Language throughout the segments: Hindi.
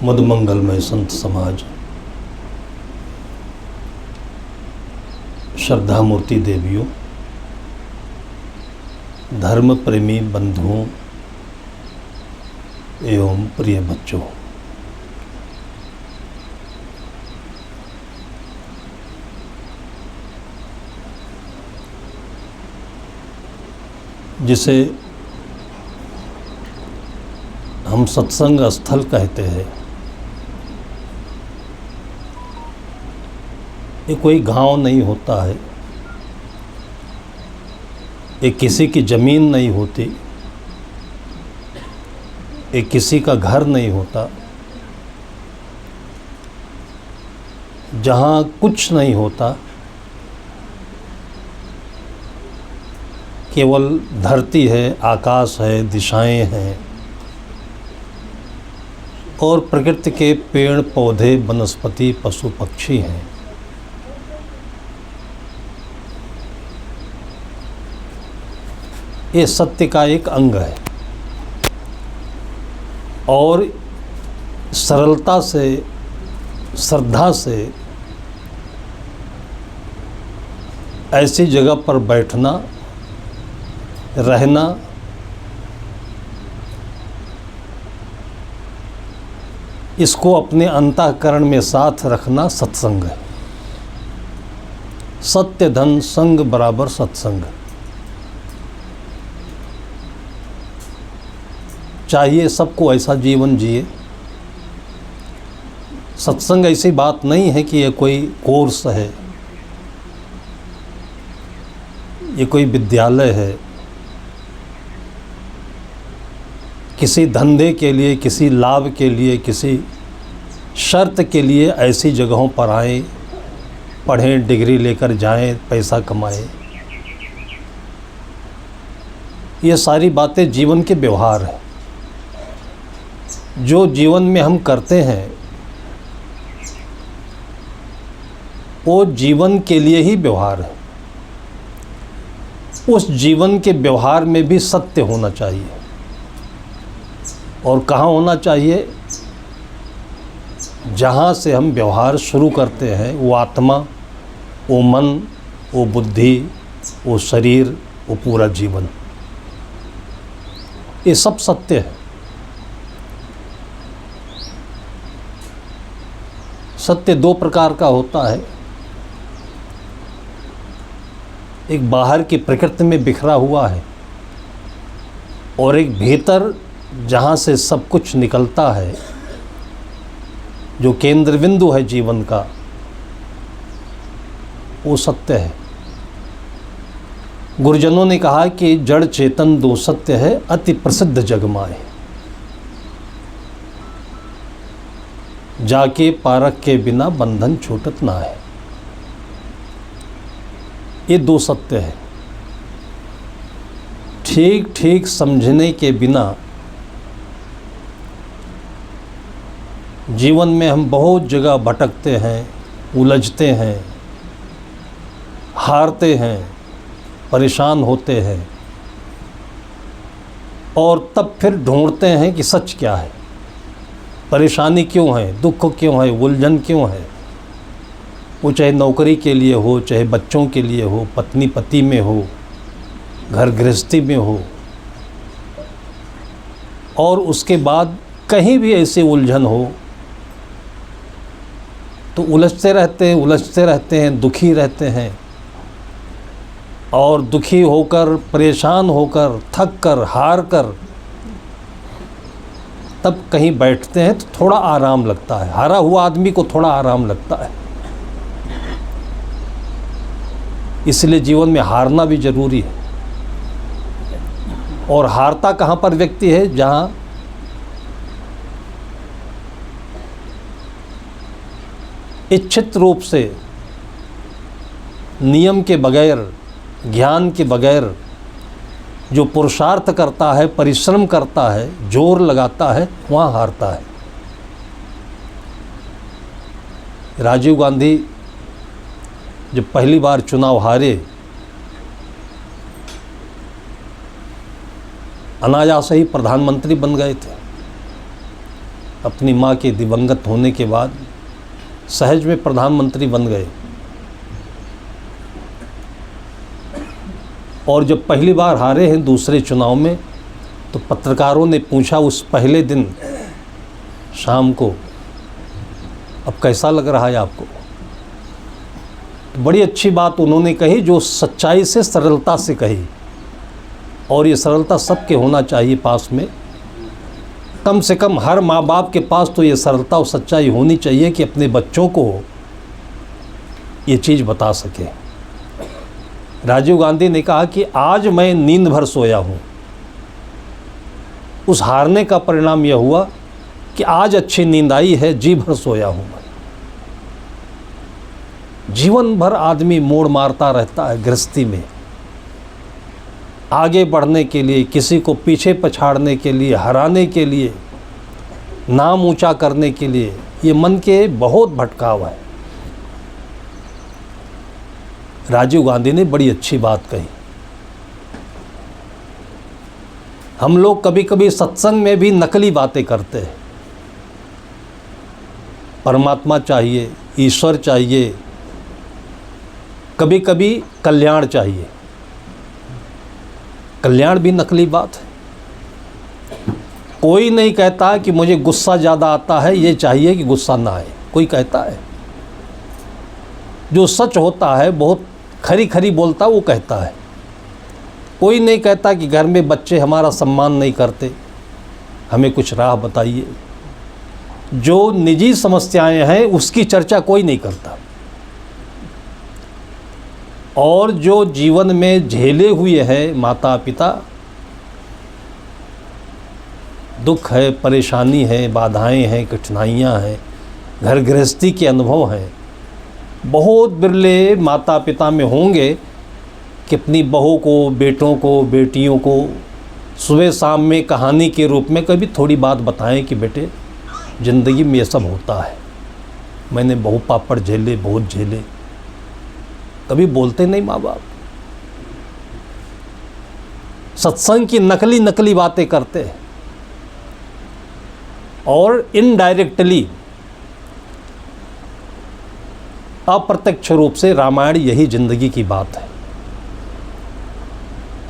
मधुमंगलमय संत समाज, श्रद्धा मूर्ति देवियों, धर्म प्रेमी बंधुओं एवं प्रिय बच्चों, जिसे हम सत्संग स्थल कहते हैं, ये कोई गांव नहीं होता है, ये किसी की ज़मीन नहीं होती, ये किसी का घर नहीं होता, जहाँ कुछ नहीं होता, केवल धरती है, आकाश है, दिशाएं हैं और प्रकृति के पेड़ पौधे, वनस्पति, पशु पक्षी हैं। ये सत्य का एक अंग है और सरलता से, श्रद्धा से ऐसी जगह पर बैठना, रहना, इसको अपने अंतःकरण में साथ रखना सत्संग है। सत्य धन संग बराबर सत्संग। चाहिए सबको ऐसा जीवन जिए। सत्संग ऐसी बात नहीं है कि ये कोई कोर्स है, ये कोई विद्यालय है, किसी धंधे के लिए, किसी लाभ के लिए, किसी शर्त के लिए ऐसी जगहों पर आएँ, पढ़ें, डिग्री लेकर जाएं, पैसा कमाएं। ये सारी बातें जीवन के व्यवहार हैं। जो जीवन में हम करते हैं वो जीवन के लिए ही व्यवहार है। उस जीवन के व्यवहार में भी सत्य होना चाहिए। और कहाँ होना चाहिए? जहाँ से हम व्यवहार शुरू करते हैं, वो आत्मा, वो मन, वो बुद्धि, वो शरीर, वो पूरा जीवन, ये सब सत्य है। सत्य दो प्रकार का होता है। एक बाहर की प्रकृति में बिखरा हुआ है और एक भीतर जहाँ से सब कुछ निकलता है, जो केंद्र बिंदु है जीवन का, वो सत्य है। गुरुजनों ने कहा कि जड़ चेतन दो सत्य है, अति प्रसिद्ध जगमाए, जाके पारख के बिना बंधन छूटत ना है। ये दो सत्य है। ठीक ठीक समझने के बिना जीवन में हम बहुत जगह भटकते हैं, उलझते हैं, हारते हैं, परेशान होते हैं और तब फिर ढूंढते हैं कि सच क्या है, परेशानी क्यों है, दुख क्यों है, उलझन क्यों है। वो चाहे नौकरी के लिए हो, चाहे बच्चों के लिए हो, पत्नी पति में हो, घर गृहस्थी में हो, और उसके बाद कहीं भी ऐसी उलझन हो तो उलझते रहते हैं, दुखी रहते हैं और दुखी होकर, परेशान होकर, थक कर, हार कर तब कहीं बैठते हैं तो थोड़ा आराम लगता है। हारा हुआ आदमी को थोड़ा आराम लगता है। इसलिए जीवन में हारना भी जरूरी है। और हारता कहाँ पर व्यक्ति है? जहाँ इच्छित रूप से, नियम के बगैर, ज्ञान के बगैर जो पुरुषार्थ करता है, परिश्रम करता है, जोर लगाता है, वहाँ हारता है। राजीव गांधी जब पहली बार चुनाव हारे, अनायास ही प्रधानमंत्री बन गए थे। अपनी माँ के दिवंगत होने के बाद सहज में प्रधानमंत्री बन गए। और जब पहली बार हारे हैं दूसरे चुनाव में, तो पत्रकारों ने पूछा उस पहले दिन शाम को, अब कैसा लग रहा है आपको? तो बड़ी अच्छी बात उन्होंने कही, जो सच्चाई से सरलता से कही। और ये सरलता सबके होना चाहिए पास में, कम से कम हर माँ बाप के पास तो ये सरलता और सच्चाई होनी चाहिए कि अपने बच्चों को ये चीज़ बता सके। राजीव गांधी ने कहा कि आज मैं नींद भर सोया हूँ। उस हारने का परिणाम यह हुआ कि आज अच्छी नींद आई है, जी भर सोया हूँ। जीवन भर आदमी मोड़ मारता रहता है गृहस्थी में, आगे बढ़ने के लिए, किसी को पीछे पछाड़ने के लिए, हराने के लिए, नाम ऊंचा करने के लिए। ये मन के बहुत भटकाव है। राजीव गांधी ने बड़ी अच्छी बात कही। हम लोग कभी कभी सत्संग में भी नकली बातें करते हैं। परमात्मा चाहिए, ईश्वर चाहिए, कभी कभी कल्याण चाहिए। कल्याण भी नकली बात है। कोई नहीं कहता कि मुझे गुस्सा ज़्यादा आता है, ये चाहिए कि गुस्सा ना आए। कोई कहता है जो सच होता है, बहुत खरी खरी बोलता वो कहता है। कोई नहीं कहता कि घर में बच्चे हमारा सम्मान नहीं करते, हमें कुछ राह बताइए। जो निजी समस्याएं हैं उसकी चर्चा कोई नहीं करता। और जो जीवन में झेले हुए हैं माता पिता, दुख है, परेशानी है, बाधाएं हैं, कठिनाइयां हैं, घर गृहस्थी के अनुभव हैं, बहुत बिरले माता पिता में होंगे कि अपनी बहू को, बेटों को, बेटियों को सुबह शाम में कहानी के रूप में कभी थोड़ी बात बताएं कि बेटे ज़िंदगी में ये सब होता है, मैंने बहु पापड़ झेले, बहुत झेले। कभी बोलते नहीं माँ बाप। सत्संग की नकली नकली बातें करते हैं और इनडायरेक्टली, अप्रत्यक्ष रूप से रामायण यही जिंदगी की बात है।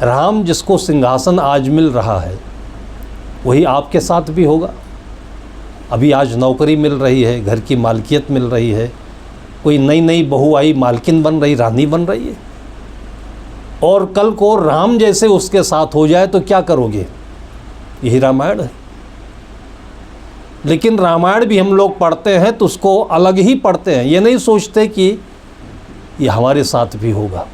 राम जिसको सिंहासन आज मिल रहा है वही आपके साथ भी होगा। अभी आज नौकरी मिल रही है, घर की मालकियत मिल रही है, कोई नई नई बहू आई, मालकिन बन रही, रानी बन रही है, और कल को राम जैसे उसके साथ हो जाए तो क्या करोगे? यही रामायण है। लेकिन रामायण भी हम लोग पढ़ते हैं तो उसको अलग ही पढ़ते हैं, ये नहीं सोचते कि ये हमारे साथ भी होगा।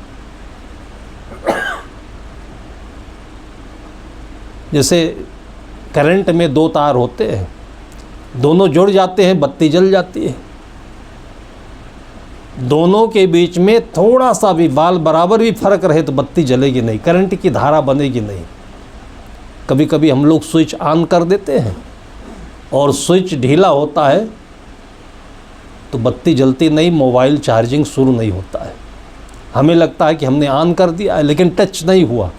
जैसे करंट में दो तार होते हैं, दोनों जुड़ जाते हैं, बत्ती जल जाती है। दोनों के बीच में थोड़ा सा भी बाल बराबर भी फर्क रहे तो बत्ती जलेगी नहीं, करंट की धारा बनेगी नहीं। कभी कभी हम लोग स्विच ऑन कर देते हैं और स्विच ढीला होता है तो बत्ती जलती नहीं, मोबाइल चार्जिंग शुरू नहीं होता है। हमें लगता है कि हमने ऑन कर दिया है लेकिन टच नहीं हुआ।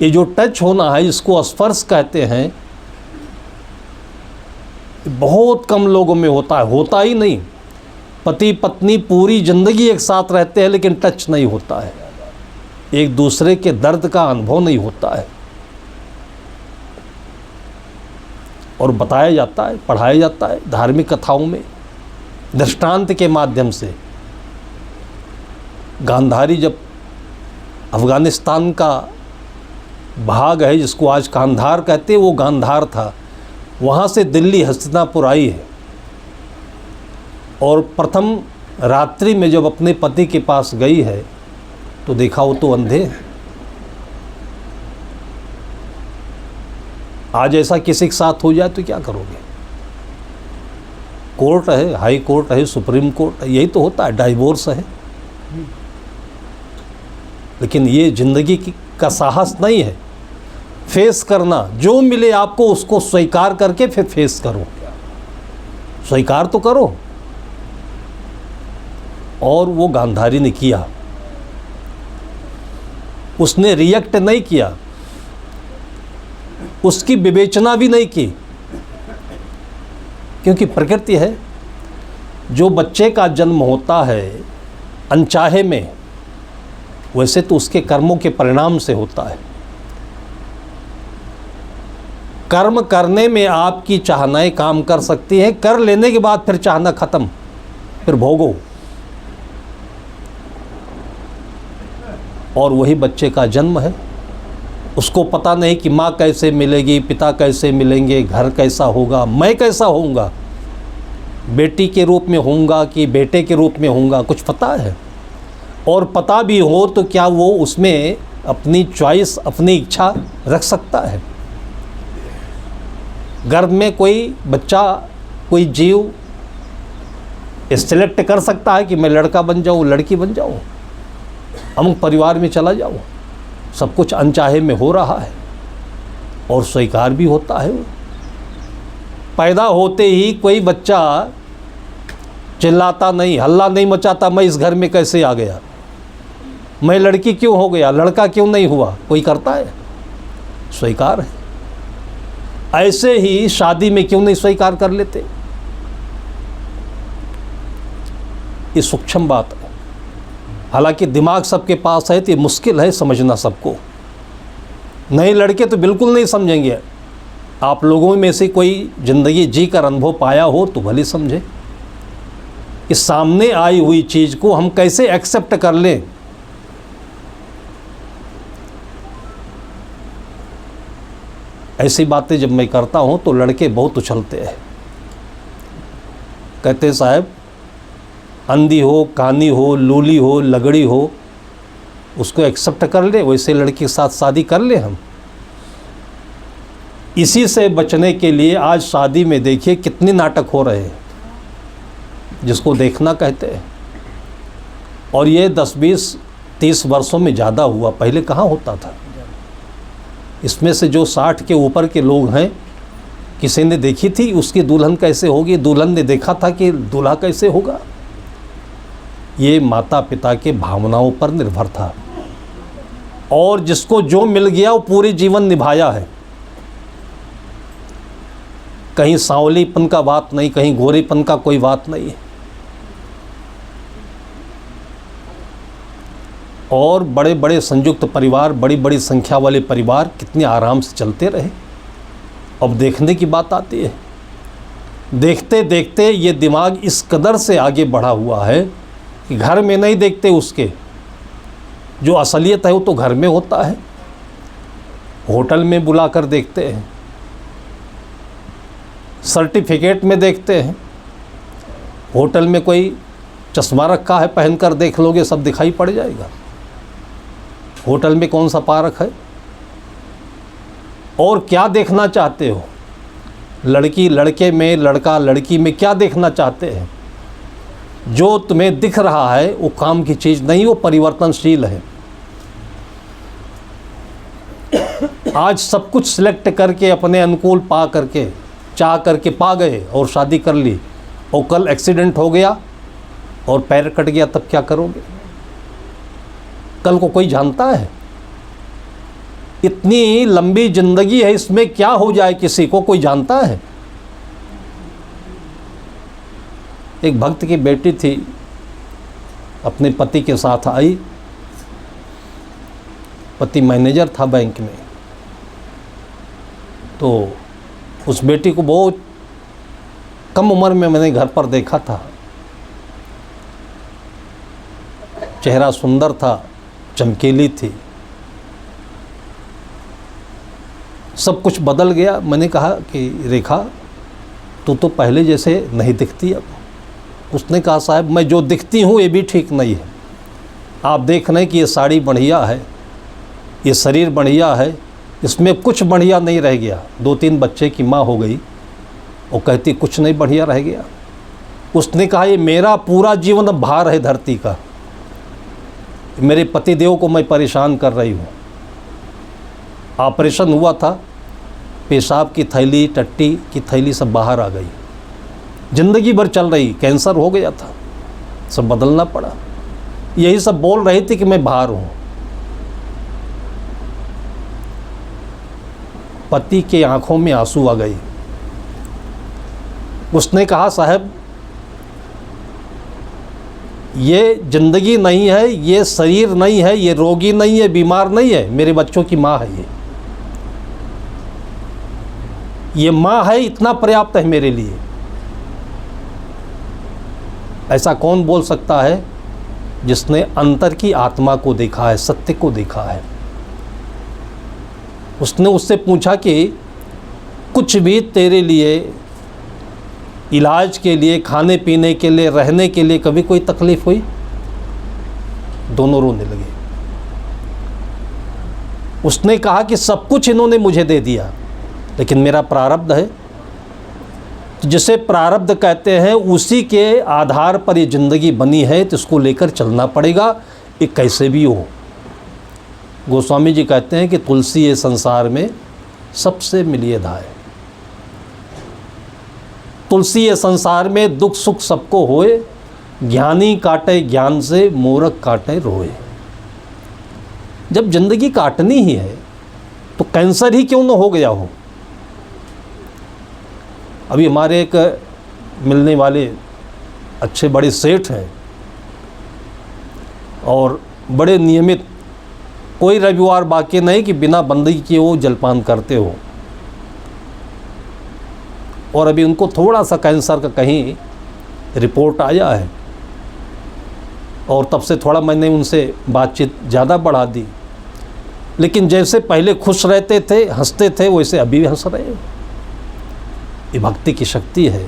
ये जो टच होना है, इसको स्पर्श कहते हैं, बहुत कम लोगों में होता है, होता ही नहीं। पति पत्नी पूरी जिंदगी एक साथ रहते हैं लेकिन टच नहीं होता है, एक दूसरे के दर्द का अनुभव नहीं होता है। और बताया जाता है, पढ़ाया जाता है धार्मिक कथाओं में दृष्टांत के माध्यम से। गांधारी जब अफ़गानिस्तान का भाग है जिसको आज कांधार कहते हैं, वो गांधार था, वहाँ से दिल्ली हस्तिनापुर आई है और प्रथम रात्रि में जब अपने पति के पास गई है तो देखा वो तो अंधे हैं। आज ऐसा किसी के साथ हो जाए तो क्या करोगे? कोर्ट है, हाई कोर्ट है, सुप्रीम कोर्ट है, यही तो होता है, डाइवोर्स है। लेकिन ये जिंदगी का साहस नहीं है। फेस करना, जो मिले आपको उसको स्वीकार करके फिर फेस करो, स्वीकार तो करो। और वो गांधारी ने किया, उसने रिएक्ट नहीं किया, उसकी विवेचना भी नहीं की, क्योंकि प्रकृति है, जो बच्चे का जन्म होता है अनचाहे में, वैसे तो उसके कर्मों के परिणाम से होता है। कर्म करने में आपकी चाहनाएं काम कर सकती हैं, कर लेने के बाद फिर चाहना खत्म, फिर भोगो। और वही बच्चे का जन्म है, उसको पता नहीं कि माँ कैसे मिलेगी, पिता कैसे मिलेंगे, घर कैसा होगा, मैं कैसा होऊंगा, बेटी के रूप में होऊंगा कि बेटे के रूप में होऊंगा, कुछ पता है? और पता भी हो तो क्या वो उसमें अपनी चॉइस, अपनी इच्छा रख सकता है? गर्भ में कोई बच्चा, कोई जीव सिलेक्ट कर सकता है कि मैं लड़का बन जाऊं, लड़की बन जाऊं, अमुक परिवार में चला जाऊं? सब कुछ अनचाहे में हो रहा है और स्वीकार भी होता है। पैदा होते ही कोई बच्चा चिल्लाता नहीं, हल्ला नहीं मचाता, मैं इस घर में कैसे आ गया, मैं लड़की क्यों हो गया, लड़का क्यों नहीं हुआ, कोई करता है? स्वीकार है। ऐसे ही शादी में क्यों नहीं स्वीकार कर लेते? ये सूक्ष्म बात है। हालांकि दिमाग सबके पास है तो ये मुश्किल है समझना सबको। नए लड़के तो बिल्कुल नहीं समझेंगे। आप लोगों में से कोई ज़िंदगी जी कर अनुभव पाया हो तो भले समझे। इस सामने आई हुई चीज़ को हम कैसे एक्सेप्ट कर लें? ऐसी बातें जब मैं करता हूँ तो लड़के बहुत उछलते हैं, कहते साहब अंधी हो, कानी हो, लूली हो, लगड़ी हो, उसको एक्सेप्ट कर ले, वैसे लड़की के साथ शादी कर ले हम। इसी से बचने के लिए आज शादी में देखिए कितने नाटक हो रहे हैं, जिसको देखना कहते हैं। और ये 10, 20, 30 वर्षों में ज़्यादा हुआ, पहले कहाँ होता था। इसमें से जो 60 के ऊपर के लोग हैं, किसी ने देखी थी उसकी दुल्हन कैसे होगी, दुल्हन ने देखा था कि दूल्हा कैसे होगा? ये माता पिता के भावनाओं पर निर्भर था। और जिसको जो मिल गया वो पूरे जीवन निभाया है। कहीं सांवलीपन का बात नहीं, कहीं गोरेपन का कोई बात नहीं है। और बड़े बड़े संयुक्त परिवार, बड़ी बड़ी संख्या वाले परिवार कितने आराम से चलते रहे। अब देखने की बात आती है, देखते देखते ये दिमाग इस कदर से आगे बढ़ा हुआ है कि घर में नहीं देखते उसके, जो असलियत है वो तो घर में होता है। होटल में बुलाकर देखते हैं, सर्टिफिकेट में देखते हैं। होटल में कोई चश्मा रखा है, पहनकर देख लोगे सब दिखाई पड़ जाएगा। होटल में कौन सा पार्क है? और क्या देखना चाहते हो? लड़की लड़के में, लड़का लड़की में क्या देखना चाहते हैं? जो तुम्हें दिख रहा है वो काम की चीज़ नहीं, वो परिवर्तनशील है। आज सब कुछ सिलेक्ट करके अपने अनुकूल पा करके, चाह करके पा गए और शादी कर ली, और कल एक्सीडेंट हो गया और पैर कट गया, तब क्या करोगे? कल को कोई जानता है? इतनी लंबी जिंदगी है, इसमें क्या हो जाए किसी को कोई जानता है? एक भक्त की बेटी थी, अपने पति के साथ आई। पति मैनेजर था बैंक में। तो उस बेटी को बहुत कम उम्र में मैंने घर पर देखा था। चेहरा सुंदर था, चमकीली थी। सब कुछ बदल गया। मैंने कहा कि रेखा तू तो पहले जैसे नहीं दिखती अब। उसने कहा साहब मैं जो दिखती हूँ ये भी ठीक नहीं है। आप देख रहे हैं कि ये साड़ी बढ़िया है, ये शरीर बढ़िया है, इसमें कुछ बढ़िया नहीं रह गया। 2-3 बच्चे की माँ हो गई और कहती कुछ नहीं बढ़िया रह गया। उसने कहा ये मेरा पूरा जीवन भार है धरती का, मेरे पतिदेव को मैं परेशान कर रही हूँ। ऑपरेशन हुआ था, पेशाब की थैली, टट्टी की थैली सब बाहर आ गई। ज़िंदगी भर चल रही, कैंसर हो गया था, सब बदलना पड़ा। यही सब बोल रही थी कि मैं बाहर हूँ। पति के आंखों में आंसू आ गए। उसने कहा, साहब ये ज़िंदगी नहीं है, ये शरीर नहीं है, ये रोगी नहीं है, बीमार नहीं है, मेरे बच्चों की माँ है ये माँ है, इतना पर्याप्त है मेरे लिए। ऐसा कौन बोल सकता है जिसने अंतर की आत्मा को देखा है, सत्य को देखा है। उसने उससे पूछा कि कुछ भी तेरे लिए, इलाज के लिए, खाने पीने के लिए, रहने के लिए कभी कोई तकलीफ हुई? दोनों रोने लगे। उसने कहा कि सब कुछ इन्होंने मुझे दे दिया, लेकिन मेरा प्रारब्ध है। तो जिसे प्रारब्ध कहते हैं, उसी के आधार पर ये ज़िंदगी बनी है, तो इसको लेकर चलना पड़ेगा, ये कैसे भी हो। गोस्वामी जी कहते हैं कि तुलसी ये संसार में सबसे मिलिए धाय। तुलसी ये संसार में दुख सुख सबको होए, ज्ञानी काटे ज्ञान से, मूर्ख काटे रोए। जब जिंदगी काटनी ही है तो कैंसर ही क्यों न हो गया हो। अभी हमारे एक मिलने वाले अच्छे बड़े सेठ हैं और बड़े नियमित, कोई रविवार बाकी नहीं कि बिना बंदगी किए वो जलपान करते हो। और अभी उनको थोड़ा सा कैंसर का कहीं रिपोर्ट आया है और तब से थोड़ा मैंने उनसे बातचीत ज़्यादा बढ़ा दी। लेकिन जैसे पहले खुश रहते थे, हंसते थे, वैसे अभी भी हंस रहे हैं। ये भक्ति की शक्ति है,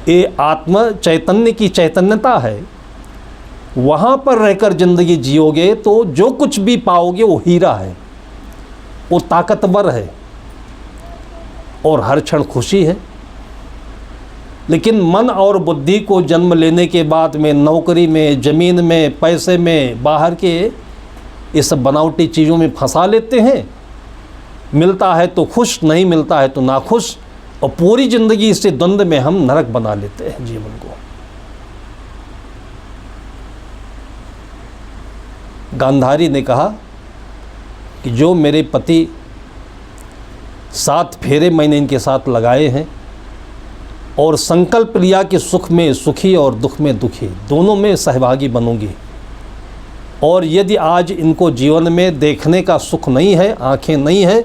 ये आत्म चैतन्य की चैतन्यता है। वहाँ पर रहकर ज़िंदगी जियोगे तो जो कुछ भी पाओगे वो हीरा है, वो ताकतवर है और हर क्षण खुशी है। लेकिन मन और बुद्धि को जन्म लेने के बाद में नौकरी में, ज़मीन में, पैसे में, बाहर के ये सब बनावटी चीज़ों में फंसा लेते हैं। मिलता है तो खुश, नहीं मिलता है तो नाखुश, और पूरी ज़िंदगी इससे द्वंद्व में हम नरक बना लेते हैं जीवन को। गांधारी ने कहा कि जो मेरे पति 7 फेरे मैंने इनके साथ लगाए हैं और संकल्प लिया कि सुख में सुखी और दुख में दुखी, दोनों में सहभागी बनूंगी, और यदि आज इनको जीवन में देखने का सुख नहीं है, आंखें नहीं है,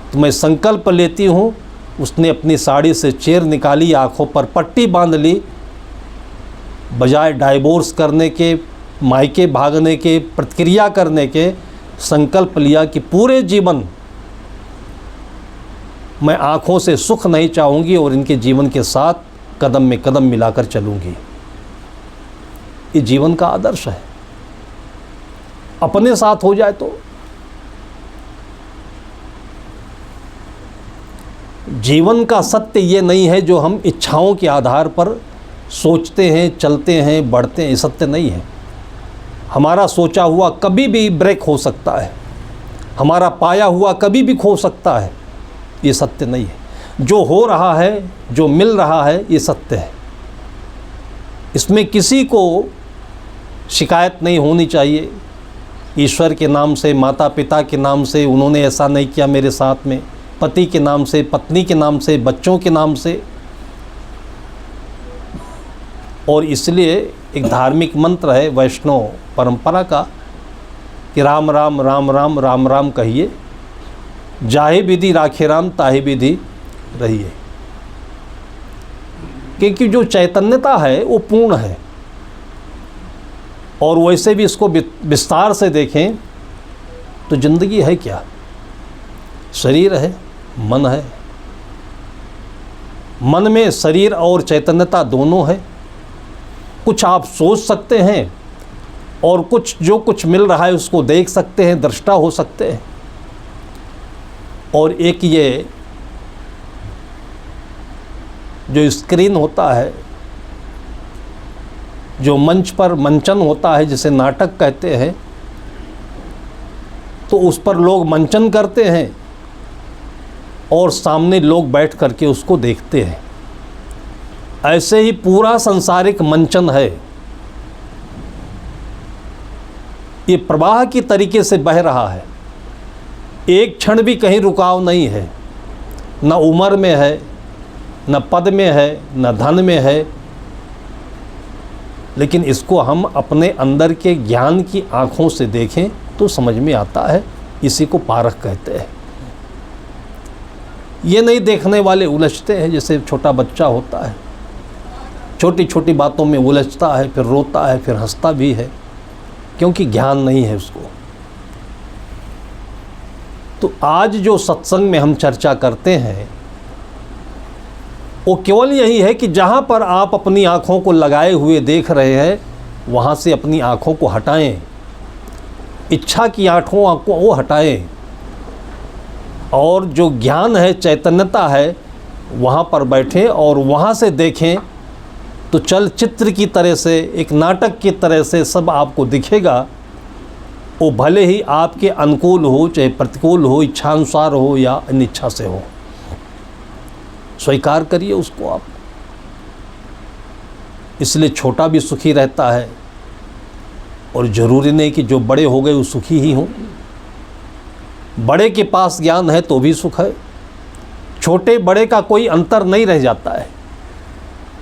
तो मैं संकल्प लेती हूँ। उसने अपनी साड़ी से चेर निकाली, आँखों पर पट्टी बांध ली, बजाय डाइवोर्स करने के, मायके भागने के, प्रतिक्रिया करने के, संकल्प लिया कि पूरे जीवन मैं आँखों से सुख नहीं चाहूँगी और इनके जीवन के साथ कदम में कदम मिलाकर चलूँगी। ये जीवन का आदर्श है। अपने साथ हो जाए तो जीवन का सत्य ये नहीं है जो हम इच्छाओं के आधार पर सोचते हैं, चलते हैं, बढ़ते हैं, ये सत्य नहीं है। हमारा सोचा हुआ कभी भी ब्रेक हो सकता है, हमारा पाया हुआ कभी भी खो सकता है, ये सत्य नहीं है। जो हो रहा है, जो मिल रहा है, ये सत्य है। इसमें किसी को शिकायत नहीं होनी चाहिए। ईश्वर के नाम से, माता पिता के नाम से, उन्होंने ऐसा नहीं किया मेरे साथ में, पति के नाम से, पत्नी के नाम से, बच्चों के नाम से। और इसलिए एक धार्मिक मंत्र है वैष्णव परंपरा का कि राम राम राम राम राम राम कहिए, जाहे विधि राखे राम, ताहे विधि रहिए। क्योंकि जो चैतन्यता है वो पूर्ण है। और वैसे भी इसको विस्तार से देखें तो ज़िंदगी है क्या? शरीर है, मन है। मन में शरीर और चैतन्यता दोनों है। कुछ आप सोच सकते हैं और कुछ जो कुछ मिल रहा है उसको देख सकते हैं, दृष्टा हो सकते हैं। और एक ये जो स्क्रीन होता है, जो मंच पर मंचन होता है, जिसे नाटक कहते हैं, तो उस पर लोग मंचन करते हैं और सामने लोग बैठ करके उसको देखते हैं। ऐसे ही पूरा संसारिक मंचन है। ये प्रवाह की तरीके से बह रहा है, एक क्षण भी कहीं रुकाव नहीं है। न उम्र में है, न पद में है न धन में है, लेकिन इसको हम अपने अंदर के ज्ञान की आँखों से देखें तो समझ में आता है। इसी को पारख कहते हैं। ये नहीं देखने वाले उलझते हैं, जैसे छोटा बच्चा होता है, छोटी छोटी बातों में उलझता है, फिर रोता है, फिर हंसता भी है, क्योंकि ज्ञान नहीं है उसको। तो आज जो सत्संग में हम चर्चा करते हैं वो केवल यही है कि जहाँ पर आप अपनी आँखों को लगाए हुए देख रहे हैं वहाँ से अपनी आँखों को हटाएं, इच्छा की आँखों को वो हटाएं, और जो ज्ञान है, चैतन्यता है, वहाँ पर बैठें और वहाँ से देखें तो चलचित्र की तरह से, एक नाटक की तरह से सब आपको दिखेगा। वो भले ही आपके अनुकूल हो चाहे प्रतिकूल हो, इच्छानुसार हो या अनिच्छा से हो, स्वीकार करिए उसको आप। इसलिए छोटा भी सुखी रहता है, और ज़रूरी नहीं कि जो बड़े हो गए वो सुखी ही हों। बड़े के पास ज्ञान है तो भी सुख है, छोटे बड़े का कोई अंतर नहीं रह जाता है,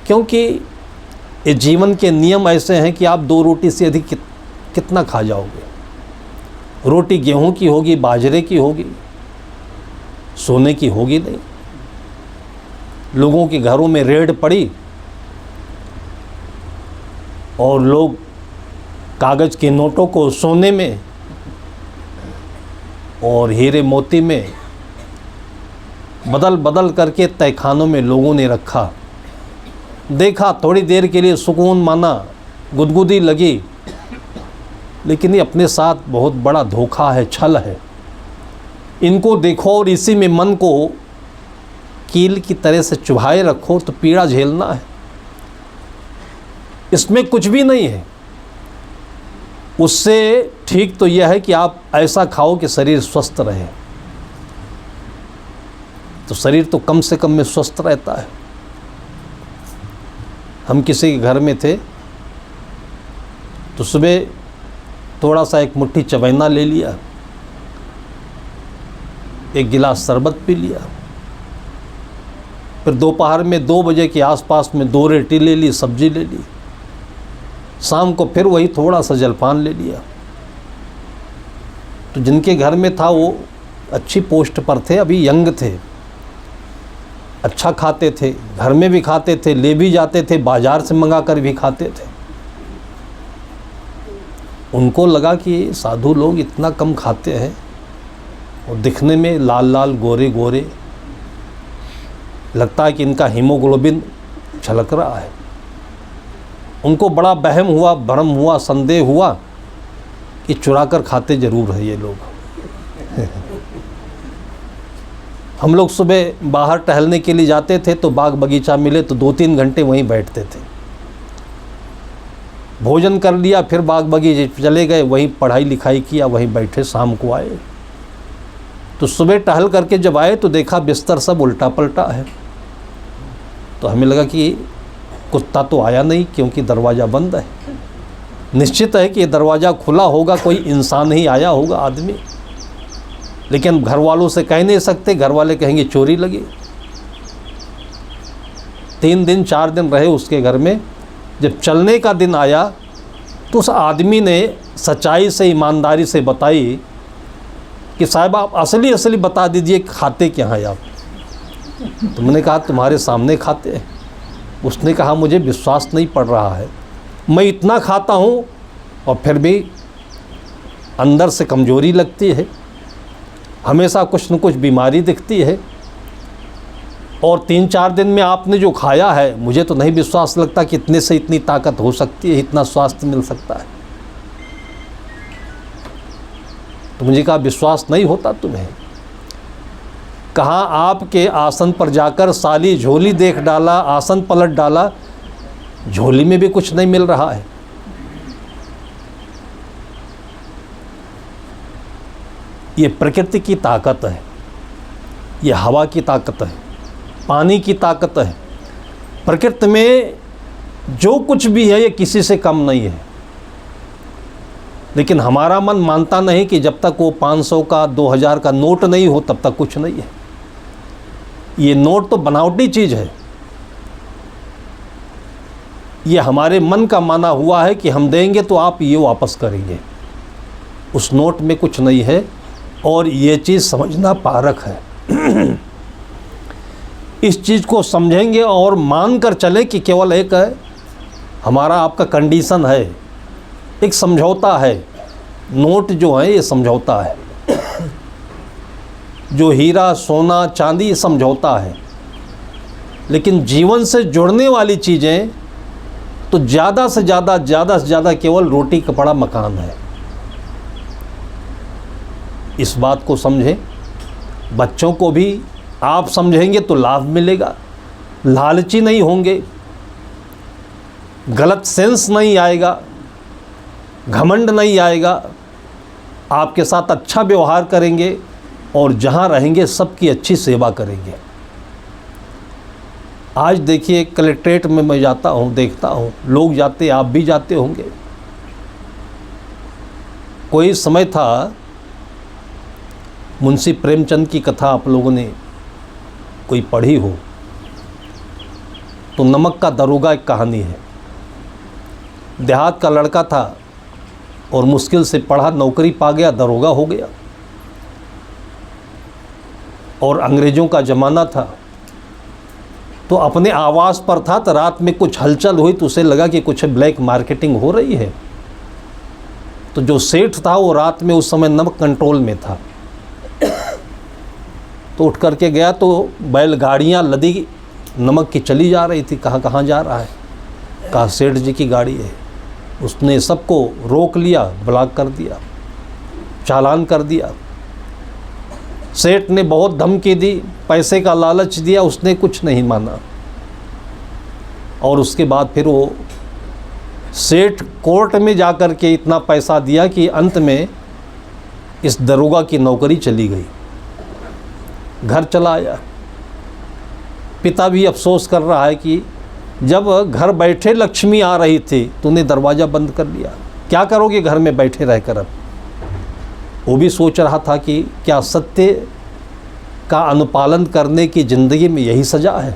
क्योंकि ये जीवन के नियम ऐसे हैं कि आप 2 रोटी से अधिक कितना खा जाओगे। रोटी गेहूं की होगी, बाजरे की होगी, सोने की होगी नहीं। लोगों के घरों में रेड पड़ी और लोग कागज़ के नोटों को सोने में और हीरे मोती में बदल बदल करके तहखानों में लोगों ने रखा। देखा, थोड़ी देर के लिए सुकून माना, गुदगुदी लगी, लेकिन ये अपने साथ बहुत बड़ा धोखा है, छल है। इनको देखो और इसी में मन को कील की तरह से चुभाए रखो तो पीड़ा झेलना है। इसमें कुछ भी नहीं है। उससे ठीक तो यह है कि आप ऐसा खाओ कि शरीर स्वस्थ रहे, तो शरीर तो कम से कम में स्वस्थ रहता है। हम किसी के घर में थे तो सुबह थोड़ा सा एक मुट्ठी चवैना ले लिया, एक गिलास शरबत पी लिया, फिर दोपहर में 2 बजे के आसपास में 2 रोटी ले ली, सब्जी ले ली, शाम को फिर वही थोड़ा सा जलपान ले लिया। तो जिनके घर में था वो अच्छी पोस्ट पर थे, अभी यंग थे, अच्छा खाते थे, घर में भी खाते थे, ले भी जाते थे, बाज़ार से मंगा कर भी खाते थे। उनको लगा कि साधु लोग इतना कम खाते हैं और दिखने में लाल लाल गोरे गोरे, लगता है कि इनका हीमोग्लोबिन छलक रहा है। उनको बड़ा वहम हुआ, भ्रम हुआ, संदेह हुआ कि चुरा कर खाते ज़रूर है ये लोग। हम लोग सुबह बाहर टहलने के लिए जाते थे तो बाग बगीचा मिले तो 2-3 घंटे वहीं बैठते थे। भोजन कर लिया, फिर बाग बगीचे चले गए, वहीं पढ़ाई लिखाई किया, वहीं बैठे, शाम को आए। तो सुबह टहल करके जब आए तो देखा बिस्तर सब उल्टा पलटा है। तो हमें लगा कि कुत्ता तो आया नहीं, क्योंकि दरवाज़ा बंद है। निश्चित है कि ये दरवाज़ा खुला होगा, कोई इंसान ही आया होगा, आदमी। लेकिन घर वालों से कह नहीं सकते, घर वाले कहेंगे चोरी लगी। 3 दिन 4 दिन रहे उसके घर में। जब चलने का दिन आया तो उस आदमी ने सच्चाई से, ईमानदारी से बताई कि साहब आप असली बता दीजिए, खाते क्या हैं आप। तो मैंने कहा तुम्हारे सामने खाते हैं। उसने कहा मुझे विश्वास नहीं पड़ रहा है, मैं इतना खाता हूँ और फिर भी अंदर से कमज़ोरी लगती है, हमेशा कुछ न कुछ बीमारी दिखती है, और 3-4 दिन में आपने जो खाया है मुझे तो नहीं विश्वास लगता कि इतने से इतनी ताकत हो सकती है, इतना स्वास्थ्य मिल सकता है। तो मुझे कहा विश्वास नहीं होता तुम्हें। कहा आपके आसन पर जाकर साली झोली देख डाला, आसन पलट डाला, झोली में भी कुछ नहीं मिल रहा है। ये प्रकृति की ताकत है, ये हवा की ताकत है, पानी की ताकत है। प्रकृति में जो कुछ भी है ये किसी से कम नहीं है। लेकिन हमारा मन मानता नहीं कि जब तक वो 500 का 2000 का नोट नहीं हो तब तक कुछ नहीं है। ये नोट तो बनावटी चीज़ है, ये हमारे मन का माना हुआ है कि हम देंगे तो आप ये वापस करेंगे। उस नोट में कुछ नहीं है और ये चीज़ समझना पारक है। इस चीज़ को समझेंगे और मान कर चलें कि केवल एक है हमारा आपका कंडीशन है, एक समझौता है। नोट जो है ये समझौता है, जो हीरा सोना चांदी ये समझौता है। लेकिन जीवन से जुड़ने वाली चीज़ें तो ज़्यादा से ज़्यादा केवल रोटी कपड़ा मकान है। इस बात को समझें। बच्चों को भी आप समझेंगे तो लाभ मिलेगा, लालची नहीं होंगे, गलत सेंस नहीं आएगा, घमंड नहीं आएगा, आपके साथ अच्छा व्यवहार करेंगे और जहाँ रहेंगे सबकी अच्छी सेवा करेंगे। आज देखिए कलेक्ट्रेट में मैं जाता हूँ, देखता हूँ लोग जाते, आप भी जाते होंगे। कोई समय था, मुंशी प्रेमचंद की कथा आप लोगों ने कोई पढ़ी हो तो नमक का दरोगा एक कहानी है। देहात का लड़का था और मुश्किल से पढ़ा, नौकरी पा गया, दरोगा हो गया। और अंग्रेज़ों का ज़माना था तो अपने आवास पर था, तो रात में कुछ हलचल हुई तो उसे लगा कि कुछ ब्लैक मार्केटिंग हो रही है। तो जो सेठ था वो रात में उस समय नमक कंट्रोल में था, तो उठ करके गया तो बैलगाड़ियाँ लदी नमक की चली जा रही थी। कहाँ जा रहा है? कहा सेठ जी की गाड़ी है। उसने सबको रोक लिया, ब्लॉक कर दिया, चालान कर दिया। सेठ ने बहुत धमकी दी, पैसे का लालच दिया, उसने कुछ नहीं माना। और उसके बाद फिर वो सेठ कोर्ट में जाकर के इतना पैसा दिया कि अंत में इस दरोगा की नौकरी चली गई। घर चला आया। पिता भी अफसोस कर रहा है कि जब घर बैठे लक्ष्मी आ रही थी तूने दरवाज़ा बंद कर लिया, क्या करोगे घर में बैठे रहकर। अब वो भी सोच रहा था कि क्या सत्य का अनुपालन करने की ज़िंदगी में यही सज़ा है।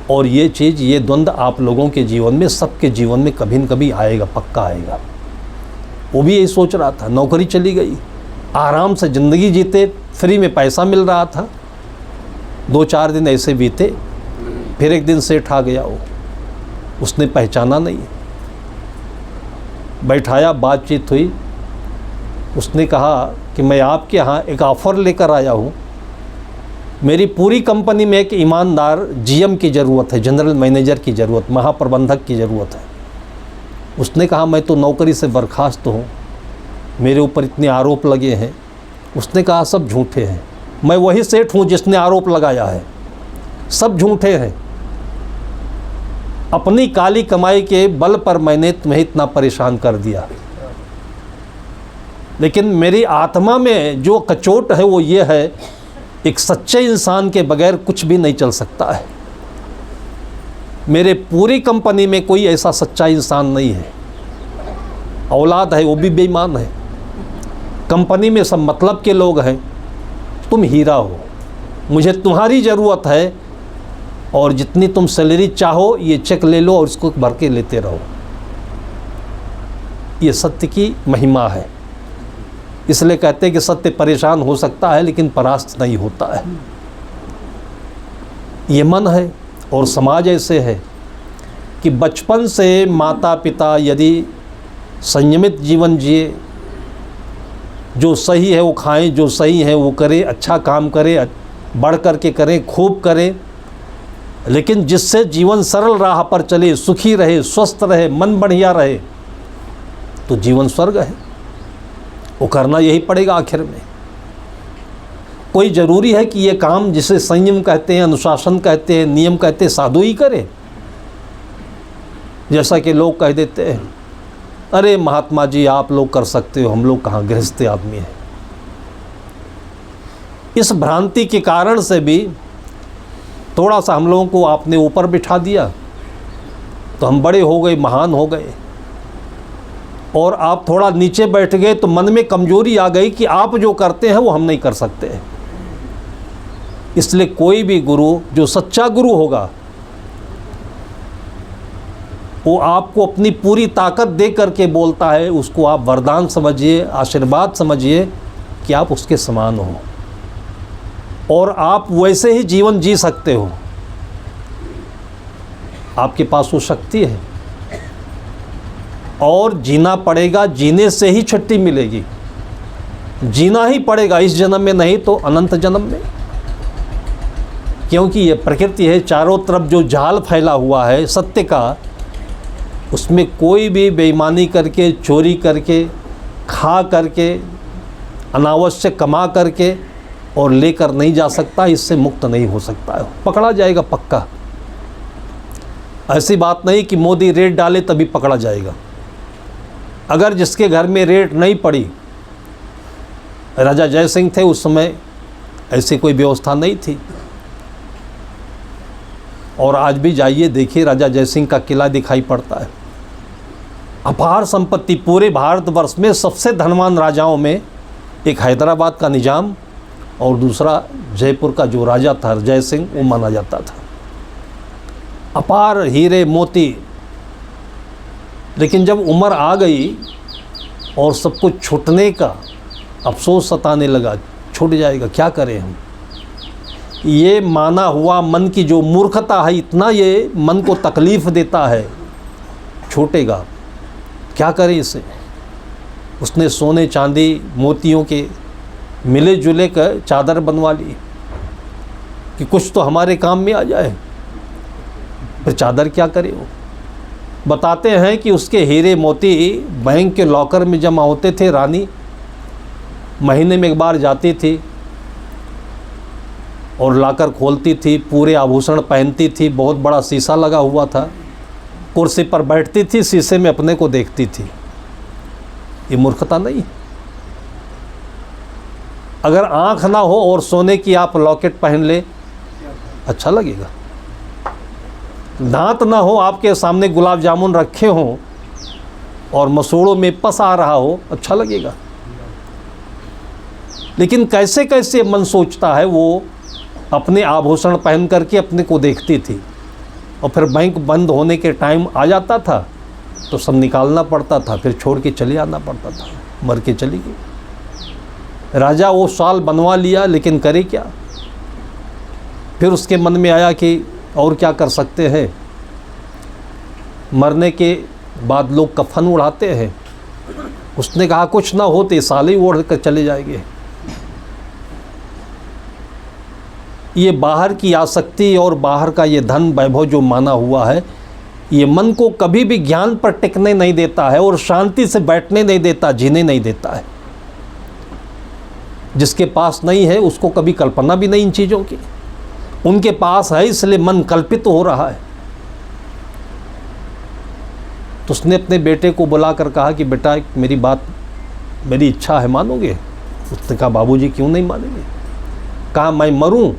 और ये चीज़, ये द्वंद्व आप लोगों के जीवन में, सबके जीवन में कभी न कभी आएगा, पक्का आएगा। वो भी यही सोच रहा था। नौकरी चली गई, आराम से ज़िंदगी जीते, फ्री में पैसा मिल रहा था। 2-4 दिन ऐसे बीते, फिर एक दिन सेठ आ गया। वो उसने पहचाना नहीं, बैठाया, बातचीत हुई। उसने कहा कि मैं आपके यहाँ एक ऑफ़र लेकर आया हूँ। मेरी पूरी कंपनी में एक ईमानदार जीएम की ज़रूरत है, जनरल मैनेजर की ज़रूरत, महाप्रबंधक की ज़रूरत है। उसने कहा मैं तो नौकरी से बर्खास्त हूँ, मेरे ऊपर इतने आरोप लगे हैं। उसने कहा सब झूठे हैं, मैं वही सेठ हूँ जिसने आरोप लगाया है, सब झूठे हैं। अपनी काली कमाई के बल पर मैंने तुम्हें इतना परेशान कर दिया, लेकिन मेरी आत्मा में जो कचोट है वो ये है, एक सच्चे इंसान के बगैर कुछ भी नहीं चल सकता है। मेरे पूरी कंपनी में कोई ऐसा सच्चा इंसान नहीं है। औलाद है वो भी बेईमान है, कंपनी में सब मतलब के लोग हैं। तुम हीरा हो, मुझे तुम्हारी ज़रूरत है, और जितनी तुम सैलरी चाहो ये चेक ले लो और इसको भर के लेते रहो। ये सत्य की महिमा है। इसलिए कहते हैं कि सत्य परेशान हो सकता है लेकिन परास्त नहीं होता है। ये मन है और समाज ऐसे है कि बचपन से माता पिता यदि संयमित जीवन जिए, जो सही है वो खाएं, जो सही है वो करें, अच्छा काम करें, बढ़ कर के करें, खूब करें, लेकिन जिससे जीवन सरल राह पर चले, सुखी रहे, स्वस्थ रहे, मन बढ़िया रहे, तो जीवन स्वर्ग है। वो करना यही पड़ेगा आखिर में। कोई ज़रूरी है कि ये काम जिसे संयम कहते हैं, अनुशासन कहते हैं, नियम कहते हैं, साधु ही करे। जैसा कि लोग कह देते हैं, अरे महात्मा जी आप लोग कर सकते हो, हम लोग कहाँ, गृहस्थ आदमी हैं। इस भ्रांति के कारण से भी थोड़ा सा हम लोगों को आपने ऊपर बिठा दिया तो हम बड़े हो गए, महान हो गए, और आप थोड़ा नीचे बैठ गए तो मन में कमजोरी आ गई कि आप जो करते हैं वो हम नहीं कर सकते। इसलिए कोई भी गुरु जो सच्चा गुरु होगा वो आपको अपनी पूरी ताकत दे करके बोलता है, उसको आप वरदान समझिए, आशीर्वाद समझिए कि आप उसके समान हो और आप वैसे ही जीवन जी सकते हो। आपके पास वो शक्ति है और जीना पड़ेगा, जीने से ही छुट्टी मिलेगी। जीना ही पड़ेगा, इस जन्म में नहीं तो अनंत जन्म में, क्योंकि ये प्रकृति है, चारों तरफ जो जाल फैला हुआ है सत्य का, उसमें कोई भी बेईमानी करके, चोरी करके, खा करके, अनावश्यक कमा करके और लेकर नहीं जा सकता, इससे मुक्त नहीं हो सकता है, पकड़ा जाएगा पक्का। ऐसी बात नहीं कि मोदी रेड डाले तभी पकड़ा जाएगा। अगर जिसके घर में रेड नहीं पड़ी, राजा जय सिंह थे उस समय, ऐसी कोई व्यवस्था नहीं थी। और आज भी जाइए देखिए, राजा जय सिंह का किला दिखाई पड़ता है। अपार संपत्ति, पूरे भारतवर्ष में सबसे धनवान राजाओं में एक हैदराबाद का निजाम और दूसरा जयपुर का जो राजा था जय सिंह, वो माना जाता था। अपार हीरे मोती। लेकिन जब उम्र आ गई और सब कुछ छूटने का अफसोस सताने लगा, छूट जाएगा, क्या करें हम। ये माना हुआ मन की जो मूर्खता है, इतना ये मन को तकलीफ़ देता है, छूटेगा, क्या करें इसे। उसने सोने चांदी मोतियों के मिले जुले कर चादर बनवा ली कि कुछ तो हमारे काम में आ जाए। फिर चादर क्या करे वो। बताते हैं कि उसके हीरे मोती बैंक के लॉकर में जमा होते थे। रानी महीने में एक बार जाती थी और लाकर खोलती थी, पूरे आभूषण पहनती थी, बहुत बड़ा शीशा लगा हुआ था, कुर्सी पर बैठती थी, शीशे में अपने को देखती थी। ये मूर्खता नहीं। अगर आँख ना हो और सोने की आप लॉकेट पहन ले, अच्छा लगेगा। दांत ना हो, आपके सामने गुलाब जामुन रखे हों और मसूड़ों में पस आ रहा हो, अच्छा लगेगा। लेकिन कैसे कैसे मन सोचता है, वो अपने आभूषण पहन करके अपने को देखती थी और फिर बैंक बंद होने के टाइम आ जाता था तो सब निकालना पड़ता था, फिर छोड़ के चले आना पड़ता था, मर के चली गई। राजा वो साल बनवा लिया, लेकिन करे क्या। फिर उसके मन में आया कि और क्या कर सकते हैं। मरने के बाद लोग कफन उड़ाते हैं, उसने कहा कुछ ना हो तो ये साल ही ओढ़ कर चले जाएंगे। ये बाहर की आसक्ति और बाहर का ये धन वैभव जो माना हुआ है, ये मन को कभी भी ज्ञान पर टिकने नहीं देता है और शांति से बैठने नहीं देता, जीने नहीं देता है। जिसके पास नहीं है उसको कभी कल्पना भी नहीं इन चीज़ों की, उनके पास है इसलिए मन कल्पित हो रहा है। तो उसने अपने बेटे को बुलाकर कहा कि बेटा मेरी बात, मेरी इच्छा है, मानोगे। उसने कहा बाबूजी क्यों नहीं मानेंगे। कहा मैं मरूं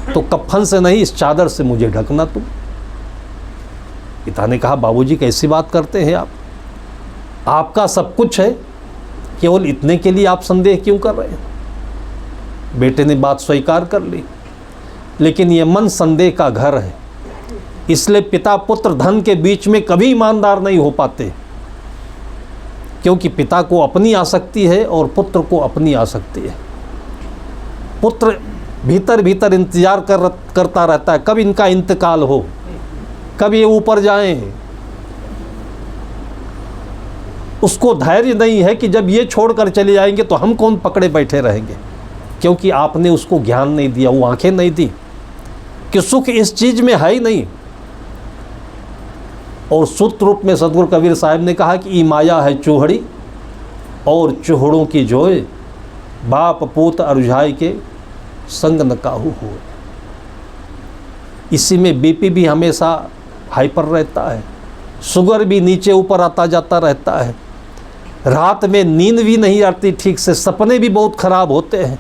तो कफन से नहीं, इस चादर से मुझे ढकना तुम। पिता ने कहा बाबूजी कैसी बात करते हैं आप, आपका सब कुछ है, केवल इतने के लिए आप संदेह क्यों कर रहे हैं। बेटे ने बात स्वीकार कर ली, लेकिन ये मन संदेह का घर है, इसलिए पिता पुत्र धन के बीच में कभी ईमानदार नहीं हो पाते, क्योंकि पिता को अपनी आसक्ति है और पुत्र को अपनी आसक्ति है। पुत्र भीतर भीतर इंतजार करता रहता है कब इनका इंतकाल हो, कब ये ऊपर जाएं। उसको धैर्य नहीं है कि जब ये छोड़कर चले जाएंगे तो हम कौन पकड़े बैठे रहेंगे, क्योंकि आपने उसको ज्ञान नहीं दिया, वो आंखें नहीं दी कि सुख इस चीज़ में है ही नहीं। और सूत्र रूप में सतगुरु कबीर साहब ने कहा कि ई माया है चूहड़ी और चूहड़ों की जोए, बाप पूत अरुझाई के संग न काहू हो। इसी में बीपी भी हमेशा हाइपर रहता है, शुगर भी नीचे ऊपर आता जाता रहता है, रात में नींद भी नहीं आती ठीक से, सपने भी बहुत खराब होते हैं।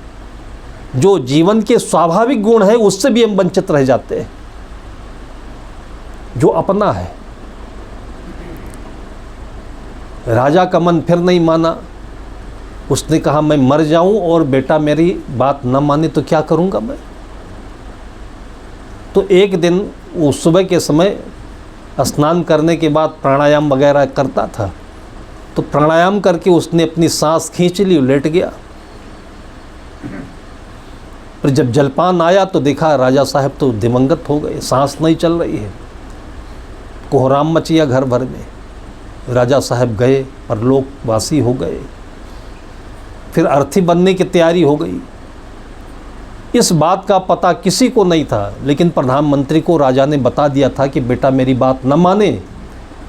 जो जीवन के स्वाभाविक गुण है उससे भी हम वंचित रह जाते हैं, जो अपना है। राजा का मन फिर नहीं माना, उसने कहा मैं मर जाऊं और बेटा मेरी बात न माने तो क्या करूंगा मैं। तो एक दिन वो सुबह के समय स्नान करने के बाद प्राणायाम वगैरह करता था, तो प्राणायाम करके उसने अपनी सांस खींच ली, लेट गया। पर जब जलपान आया तो देखा राजा साहब तो दिवंगत हो गए, सांस नहीं चल रही है। कोहराम मचिया घर भर में। राजा साहब गए, परलोकवासी हो गए। फिर अर्थी बनने की तैयारी हो गई। इस बात का पता किसी को नहीं था, लेकिन प्रधानमंत्री को राजा ने बता दिया था कि बेटा मेरी बात न माने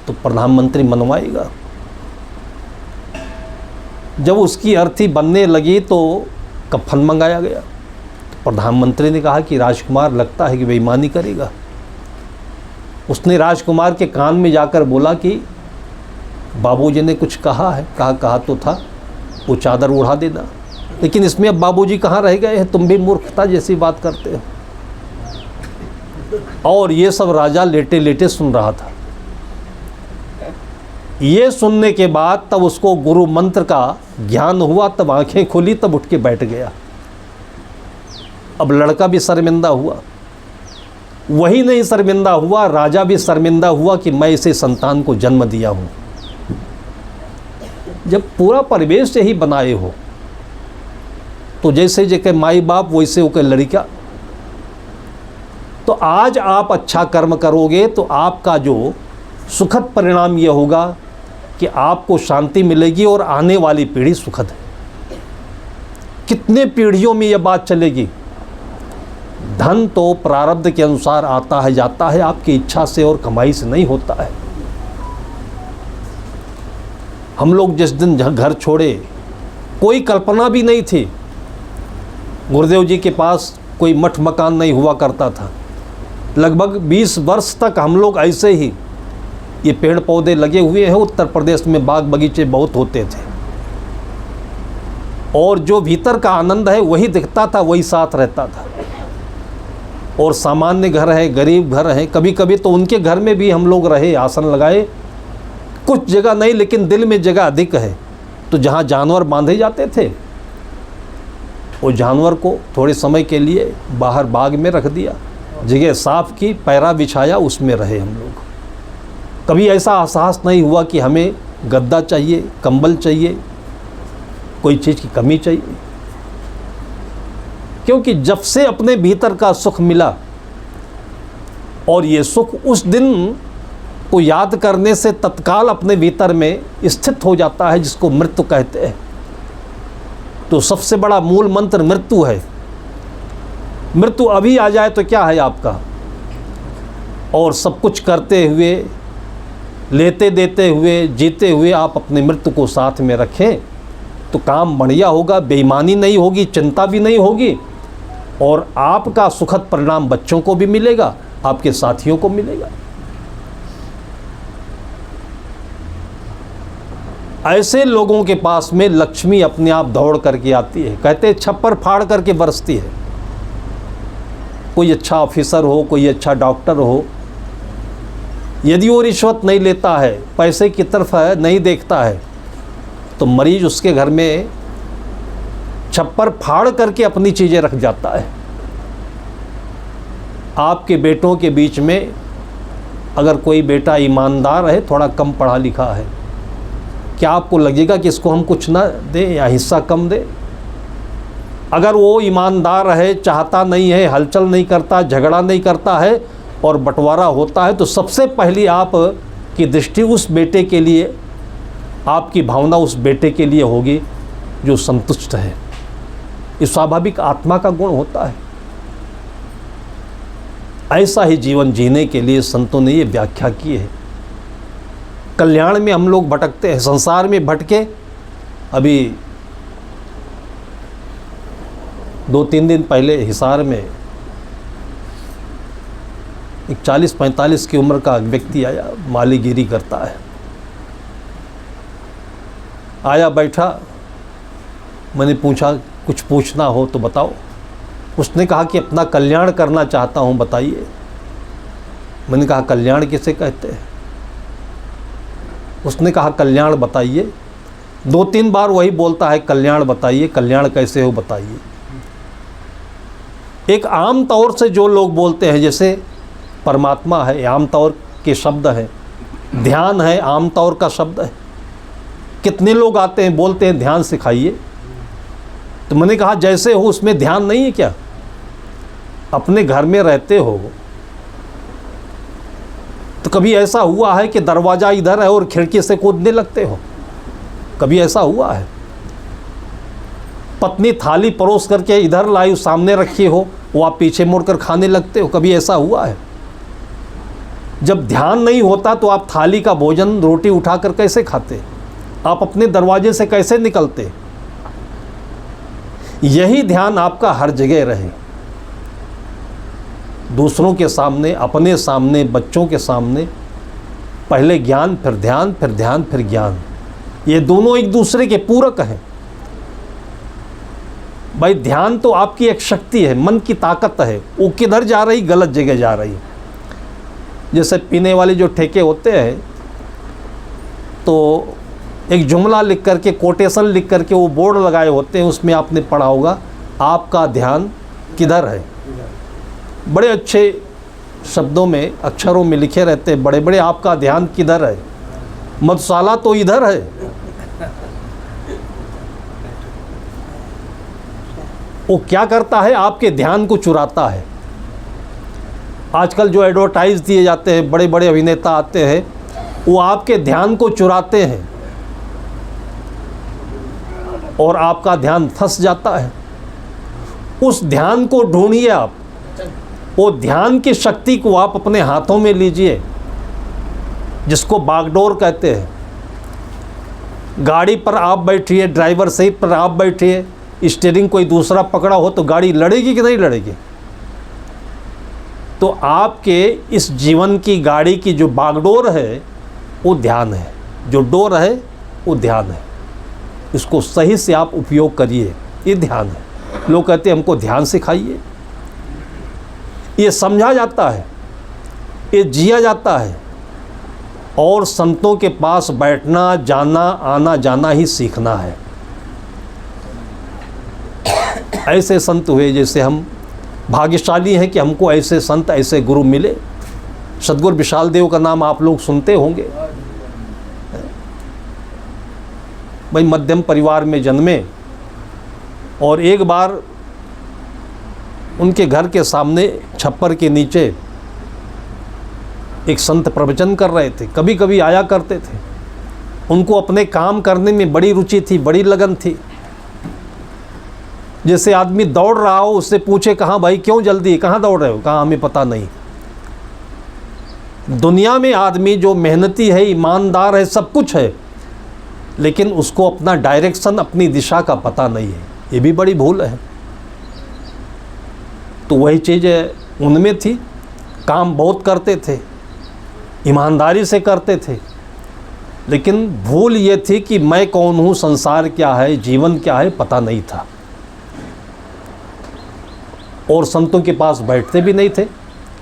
तो प्रधानमंत्री मनवाएगा। जब उसकी अर्थी बनने लगी तो कफन मंगाया गया। तो प्रधानमंत्री ने कहा कि राजकुमार लगता है कि बेईमानी करेगा। उसने राजकुमार के कान में जाकर बोला कि बाबूजी ने कुछ कहा है। कहा तो था, वो चादर उड़ा देना। लेकिन इसमें अब बाबूजी कहाँ रह गए हैं, तुम भी मूर्खता जैसी बात करते हो। और ये सब राजा लेटे लेटे सुन रहा था। ये सुनने के बाद तब उसको गुरु मंत्र का ज्ञान हुआ, तब आंखें खुली, तब उठ के बैठ गया। अब लड़का भी शर्मिंदा हुआ। वही नहीं शर्मिंदा हुआ, राजा भी शर्मिंदा हुआ कि मैं इसे संतान को जन्म दिया हूं। जब पूरा परिवेश यही बनाए हो तो जैसे जैसे माई बाप वैसे होकर लड़का। तो आज आप अच्छा कर्म करोगे तो आपका जो सुखद परिणाम यह होगा कि आपको शांति मिलेगी और आने वाली पीढ़ी सुखद है। कितने पीढ़ियों में यह बात चलेगी। धन तो प्रारब्ध के अनुसार आता है जाता है, आपकी इच्छा से और कमाई से नहीं होता है। हम लोग जिस दिन घर छोड़े, कोई कल्पना भी नहीं थी। गुरुदेव जी के पास कोई मठ मकान नहीं हुआ करता था। लगभग 20 वर्ष तक हम लोग ऐसे ही, ये पेड़ पौधे लगे हुए हैं। उत्तर प्रदेश में बाग बगीचे बहुत होते थे और जो भीतर का आनंद है वही दिखता था, वही साथ रहता था। और सामान्य घर है, गरीब घर है, कभी कभी तो उनके घर में भी हम लोग रहे, आसन लगाए। कुछ जगह नहीं, लेकिन दिल में जगह अधिक है। तो जहाँ जानवर बांधे जाते थे, वो जानवर को थोड़े समय के लिए बाहर बाग में रख दिया, जगह साफ की, पैरा बिछाया, उसमें रहे हम लोग। कभी ऐसा एहसास नहीं हुआ कि हमें गद्दा चाहिए, कंबल चाहिए, कोई चीज़ की कमी चाहिए। क्योंकि जब से अपने भीतर का सुख मिला, और ये सुख उस दिन को याद करने से तत्काल अपने भीतर में स्थित हो जाता है, जिसको मृत्यु कहते हैं। तो सबसे बड़ा मूल मंत्र मृत्यु है। मृत्यु अभी आ जाए तो क्या है आपका। और सब कुछ करते हुए, लेते देते हुए, जीते हुए आप अपने मृत्यु को साथ में रखें तो काम बढ़िया होगा, बेईमानी नहीं होगी, चिंता भी नहीं होगी, और आपका सुखद परिणाम बच्चों को भी मिलेगा, आपके साथियों को मिलेगा। ऐसे लोगों के पास में लक्ष्मी अपने आप दौड़ करके आती है। कहते हैं छप्पर फाड़ करके बरसती है। कोई अच्छा ऑफिसर हो, कोई अच्छा डॉक्टर हो, यदि वो रिश्वत नहीं लेता है, पैसे की तरफ नहीं देखता है, तो मरीज उसके घर में छप्पर फाड़ करके अपनी चीज़ें रख जाता है। आपके बेटों के बीच में अगर कोई बेटा ईमानदार है, थोड़ा कम पढ़ा लिखा है, क्या आपको लगेगा कि इसको हम कुछ ना दें या हिस्सा कम दें? अगर वो ईमानदार है, चाहता नहीं है, हलचल नहीं करता, झगड़ा नहीं करता है और बंटवारा होता है, तो सबसे पहली आप की दृष्टि उस बेटे के लिए, आपकी भावना उस बेटे के लिए होगी जो संतुष्ट है। ये स्वाभाविक आत्मा का गुण होता है। ऐसा ही जीवन जीने के लिए संतों ने ये व्याख्या की है। कल्याण में हम लोग भटकते हैं, संसार में भटके। अभी 2-3 दिन पहले हिसार में एक 40-45 की उम्र का व्यक्ति आया, मालीगिरी करता है। आया, बैठा, मैंने पूछा कुछ पूछना हो तो बताओ। उसने कहा कि अपना कल्याण करना चाहता हूँ, बताइए। मैंने कहा कल्याण किसे कहते हैं? उसने कहा कल्याण बताइए। 2-3 बार वही बोलता है, कल्याण बताइए, कल्याण कैसे हो बताइए। एक आम तौर से जो लोग बोलते हैं, जैसे परमात्मा है, आम तौर के शब्द हैं, ध्यान है आमतौर का शब्द है। कितने लोग आते हैं बोलते हैं ध्यान सिखाइए, तो मैंने कहा जैसे हो उसमें ध्यान नहीं है क्या? अपने घर में रहते हो तो कभी ऐसा हुआ है कि दरवाज़ा इधर है और खिड़की से कूदने लगते हो? कभी ऐसा हुआ है? पत्नी थाली परोस करके इधर लाई सामने रखी हो, वो आप पीछे मुड़कर खाने लगते हो? कभी ऐसा हुआ है? जब ध्यान नहीं होता तो आप थाली का भोजन रोटी उठाकर कैसे खाते? आप अपने दरवाजे से कैसे निकलते? यही ध्यान आपका हर जगह रहे, दूसरों के सामने, अपने सामने, बच्चों के सामने। पहले ज्ञान, फिर ध्यान, फिर ध्यान, फिर ज्ञान। ये दोनों एक दूसरे के पूरक हैं। भाई ध्यान तो आपकी एक शक्ति है, मन की ताकत है। वो किधर जा रही? गलत जगह जा रही। जैसे पीने वाले जो ठेके होते हैं तो एक जुमला लिख करके, कोटेशन लिख करके वो बोर्ड लगाए होते हैं, उसमें आपने पढ़ा होगा आपका ध्यान किधर है। बड़े अच्छे शब्दों में, अक्षरों में लिखे रहते हैं बड़े बड़े, आपका ध्यान किधर है। मधुशाला तो इधर है। वो क्या करता है? आपके ध्यान को चुराता है। आजकल जो एडवर्टाइज दिए जाते हैं, बड़े बड़े अभिनेता आते हैं, वो आपके ध्यान को चुराते हैं और आपका ध्यान फंस जाता है। उस ध्यान को ढूंढिए आप, वो ध्यान की शक्ति को आप अपने हाथों में लीजिए, जिसको बागडोर कहते हैं। गाड़ी पर आप बैठिए, ड्राइवर सीट पर आप बैठिए, स्टीयरिंग कोई दूसरा पकड़ा हो तो गाड़ी लड़ेगी कि नहीं लड़ेगी? तो आपके इस जीवन की गाड़ी की जो बागडोर है वो ध्यान है, जो डोर है वो ध्यान है। इसको सही से आप उपयोग करिए, ये ध्यान है। लोग कहते हैं हमको ध्यान सिखाइए। ये समझा जाता है, ये जिया जाता है, और संतों के पास बैठना, जाना, आना जाना ही सीखना है। ऐसे संत हुए, जैसे हम भाग्यशाली हैं कि हमको ऐसे संत, ऐसे गुरु मिले। सद्गुरु विशाल देव का नाम आप लोग सुनते होंगे। भाई मध्यम परिवार में जन्मे, और एक बार उनके घर के सामने छप्पर के नीचे एक संत प्रवचन कर रहे थे। कभी कभी आया करते थे। उनको अपने काम करने में बड़ी रुचि थी, बड़ी लगन थी। जैसे आदमी दौड़ रहा हो, उससे पूछे कहाँ भाई, क्यों जल्दी, कहाँ दौड़ रहे हो? कहाँ हमें पता नहीं। दुनिया में आदमी जो मेहनती है, ईमानदार है, सब कुछ है, लेकिन उसको अपना डायरेक्शन, अपनी दिशा का पता नहीं है। ये भी बड़ी भूल है। तो वही चीज़ उनमें थी। काम बहुत करते थे, ईमानदारी से करते थे, लेकिन भूल ये थी कि मैं कौन हूँ, संसार क्या है, जीवन क्या है, पता नहीं था। और संतों के पास बैठते भी नहीं थे।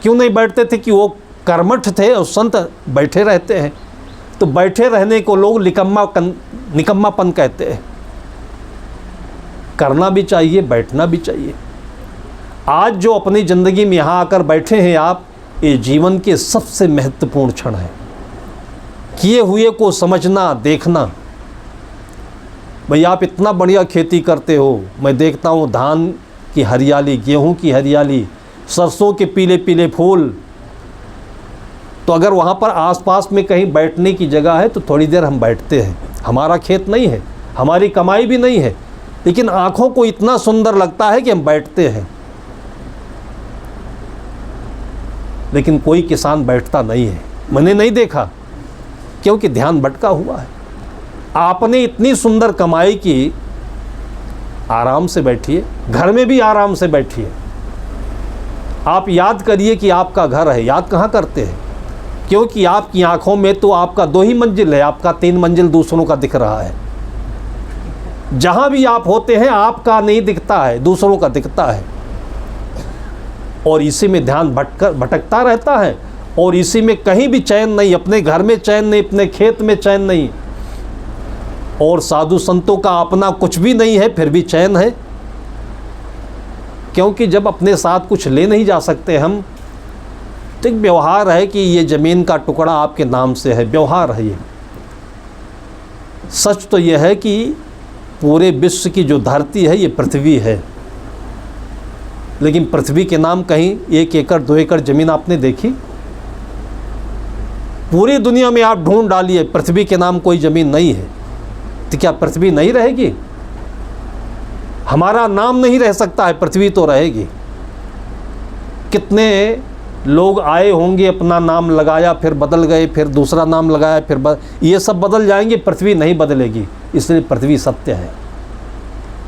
क्यों नहीं बैठते थे? कि वो कर्मठ थे और संत बैठे रहते हैं। तो बैठे रहने को लोग निकम्मापन कहते हैं। करना भी चाहिए, बैठना भी चाहिए। आज जो अपनी ज़िंदगी में यहाँ आकर बैठे हैं आप, ये जीवन के सबसे महत्वपूर्ण क्षण है। किए हुए को समझना, देखना। भाई आप इतना बढ़िया खेती करते हो, मैं देखता हूँ धान की हरियाली, गेहूं की हरियाली, सरसों के पीले पीले फूल। तो अगर वहाँ पर आसपास में कहीं बैठने की जगह है तो थोड़ी देर हम बैठते हैं। हमारा खेत नहीं है, हमारी कमाई भी नहीं है, लेकिन आँखों को इतना सुंदर लगता है कि हम बैठते हैं। लेकिन कोई किसान बैठता नहीं है, मैंने नहीं देखा, क्योंकि ध्यान भटका हुआ है। आपने इतनी सुंदर कमाई की, आराम से बैठिए, घर में भी आराम से बैठिए। आप याद करिए कि आपका घर है। याद कहाँ करते हैं? क्योंकि आपकी आंखों में तो आपका 2 ही मंजिल है, आपका 3 मंजिल दूसरों का दिख रहा है। जहाँ भी आप होते हैं आपका नहीं दिखता है, दूसरों का दिखता है। और इसी में ध्यान भटकता रहता है, और इसी में कहीं भी चैन नहीं। अपने घर में चैन नहीं, अपने खेत में चैन नहीं, और साधु संतों का अपना कुछ भी नहीं है, फिर भी चैन है। क्योंकि जब अपने साथ कुछ ले नहीं जा सकते हम, तो एक व्यवहार है कि ये ज़मीन का टुकड़ा आपके नाम से है, व्यवहार है ये। सच तो यह है कि पूरे विश्व की जो धरती है ये पृथ्वी है, लेकिन पृथ्वी के नाम कहीं 1 एकड़ 2 एकड़ ज़मीन आपने देखी? पूरी दुनिया में आप ढूंढ डालिए, पृथ्वी के नाम कोई ज़मीन नहीं है। तो क्या पृथ्वी नहीं रहेगी? हमारा नाम नहीं रह सकता है, पृथ्वी तो रहेगी। कितने लोग आए होंगे, अपना नाम लगाया, फिर बदल गए, फिर दूसरा नाम लगाया, फिर ये सब बदल जाएंगे, पृथ्वी नहीं बदलेगी। इसलिए पृथ्वी सत्य है,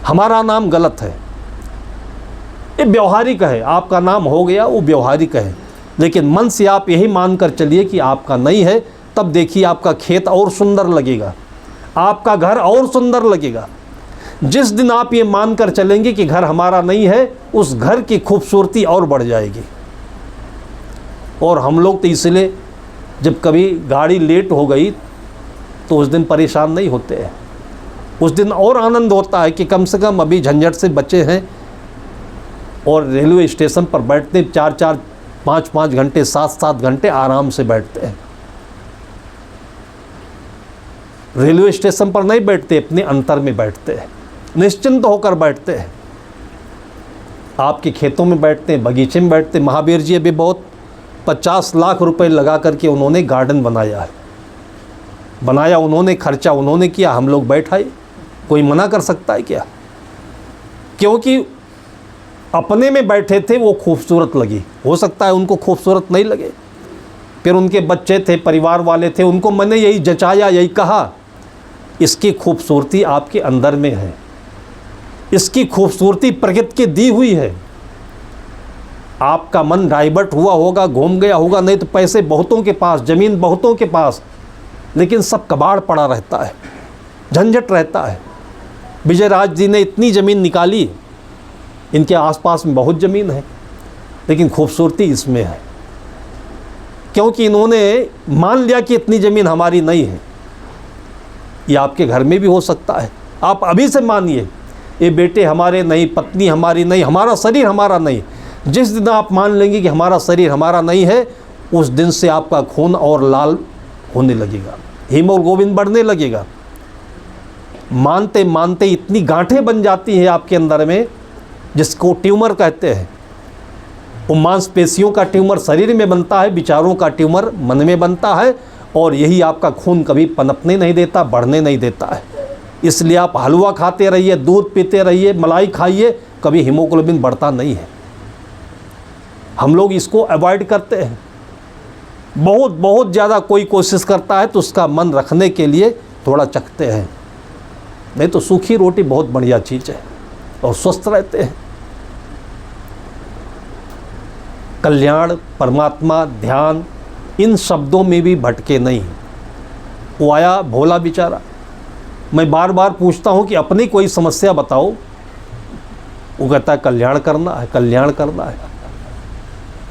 हमारा नाम गलत है। ये व्यवहारिक है, आपका नाम हो गया वो व्यवहारिक है, लेकिन मन से आप यही मानकर चलिए कि आपका नहीं है। तब देखिए आपका खेत और सुंदर लगेगा, आपका घर और सुंदर लगेगा। जिस दिन आप ये मानकर चलेंगे कि घर हमारा नहीं है, उस घर की खूबसूरती और बढ़ जाएगी। और हम लोग तो इसलिए जब कभी गाड़ी लेट हो गई तो उस दिन परेशान नहीं होते हैं, उस दिन और आनंद होता है कि कम से कम अभी झंझट से बचे हैं। और रेलवे स्टेशन पर बैठते 4-4 5-5 घंटे 7-7 घंटे आराम से बैठते हैं। रेलवे स्टेशन पर नहीं बैठते, अपने अंतर में बैठते हैं, निश्चिंत होकर बैठते हैं। आपके खेतों में बैठते हैं, बगीचे में बैठते हैं। महावीर जी अभी बहुत 50 लाख रुपए लगा करके उन्होंने गार्डन बनाया है, बनाया उन्होंने, खर्चा उन्होंने किया, हम लोग बैठाए। कोई मना कर सकता है क्या? क्योंकि अपने में बैठे थे, वो खूबसूरत लगी। हो सकता है उनको खूबसूरत नहीं लगे, फिर उनके बच्चे थे, परिवार वाले थे, उनको मैंने यही जचाया, यही कहा, इसकी खूबसूरती आपके अंदर में है, इसकी खूबसूरती प्रकृति की दी हुई है। आपका मन डाइवर्ट हुआ होगा, घूम गया होगा, नहीं तो पैसे बहुतों के पास, ज़मीन बहुतों के पास, लेकिन सब कबाड़ पड़ा रहता है, झंझट रहता है। विजयराज जी ने इतनी ज़मीन निकाली, इनके आसपास में बहुत ज़मीन है, लेकिन खूबसूरती इसमें है, क्योंकि इन्होंने मान लिया कि इतनी ज़मीन हमारी नहीं है। ये आपके घर में भी हो सकता है। आप अभी से मानिए, ये बेटे हमारे नहीं, पत्नी हमारी नहीं, हमारा शरीर हमारा नहीं। जिस दिन आप मान लेंगे कि हमारा शरीर हमारा नहीं है, उस दिन से आपका खून और लाल होने लगेगा, हीमोग्लोबिन बढ़ने लगेगा। मानते मानते इतनी गांठें बन जाती हैं आपके अंदर में, जिसको ट्यूमर कहते हैं। वो मांसपेशियों का ट्यूमर शरीर में बनता है, विचारों का ट्यूमर मन में बनता है, और यही आपका खून कभी पनपने नहीं देता, बढ़ने नहीं देता है। इसलिए आप हलवा खाते रहिए, दूध पीते रहिए, मलाई खाइए, कभी हीमोग्लोबिन बढ़ता नहीं है। हम लोग इसको अवॉइड करते हैं। बहुत बहुत ज़्यादा कोई कोशिश करता है तो उसका मन रखने के लिए थोड़ा चखते हैं, नहीं तो सूखी रोटी बहुत बढ़िया चीज़ है, और स्वस्थ रहते हैं। कल्याण, परमात्मा, ध्यान, इन शब्दों में भी भटके नहीं। वो आया भोला बेचारा, मैं बार बार पूछता हूँ कि अपनी कोई समस्या बताओ, वो कहता है कल्याण करना है, कल्याण करना है।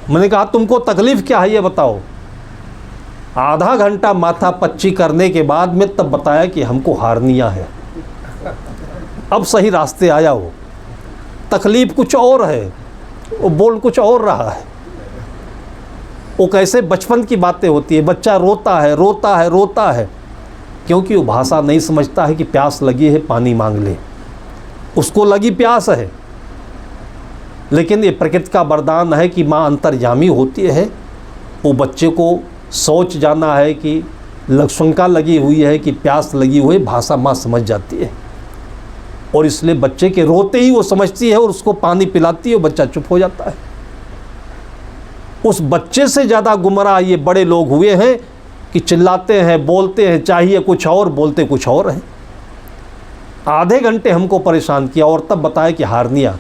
मैंने कहा तुमको तकलीफ़ क्या है ये बताओ। आधा घंटा माथा पच्ची करने के बाद में तब बताया कि हमको हार्निया है। अब सही रास्ते आया हो, तकलीफ़ कुछ और है, वो बोल कुछ और रहा है। वो कैसे बचपन की बातें होती है, बच्चा रोता है रोता है रोता है, क्योंकि वो भाषा नहीं समझता है कि प्यास लगी है, पानी मांग ले। उसको लगी प्यास है, लेकिन ये प्रकृति का वरदान है कि माँ अंतर्यामी होती है। वो बच्चे को सोच जाना है कि शंका लगी हुई है, कि प्यास लगी हुई, भाषा माँ समझ जाती है, और इसलिए बच्चे के रोते ही वो समझती है और उसको पानी पिलाती है, बच्चा चुप हो जाता है। उस बच्चे से ज़्यादा गुमराह ये बड़े लोग हुए हैं कि चिल्लाते हैं, बोलते हैं, चाहिए कुछ और, बोलते कुछ और हैं। आधे घंटे हमको परेशान किया और तब बताया कि हार्निया।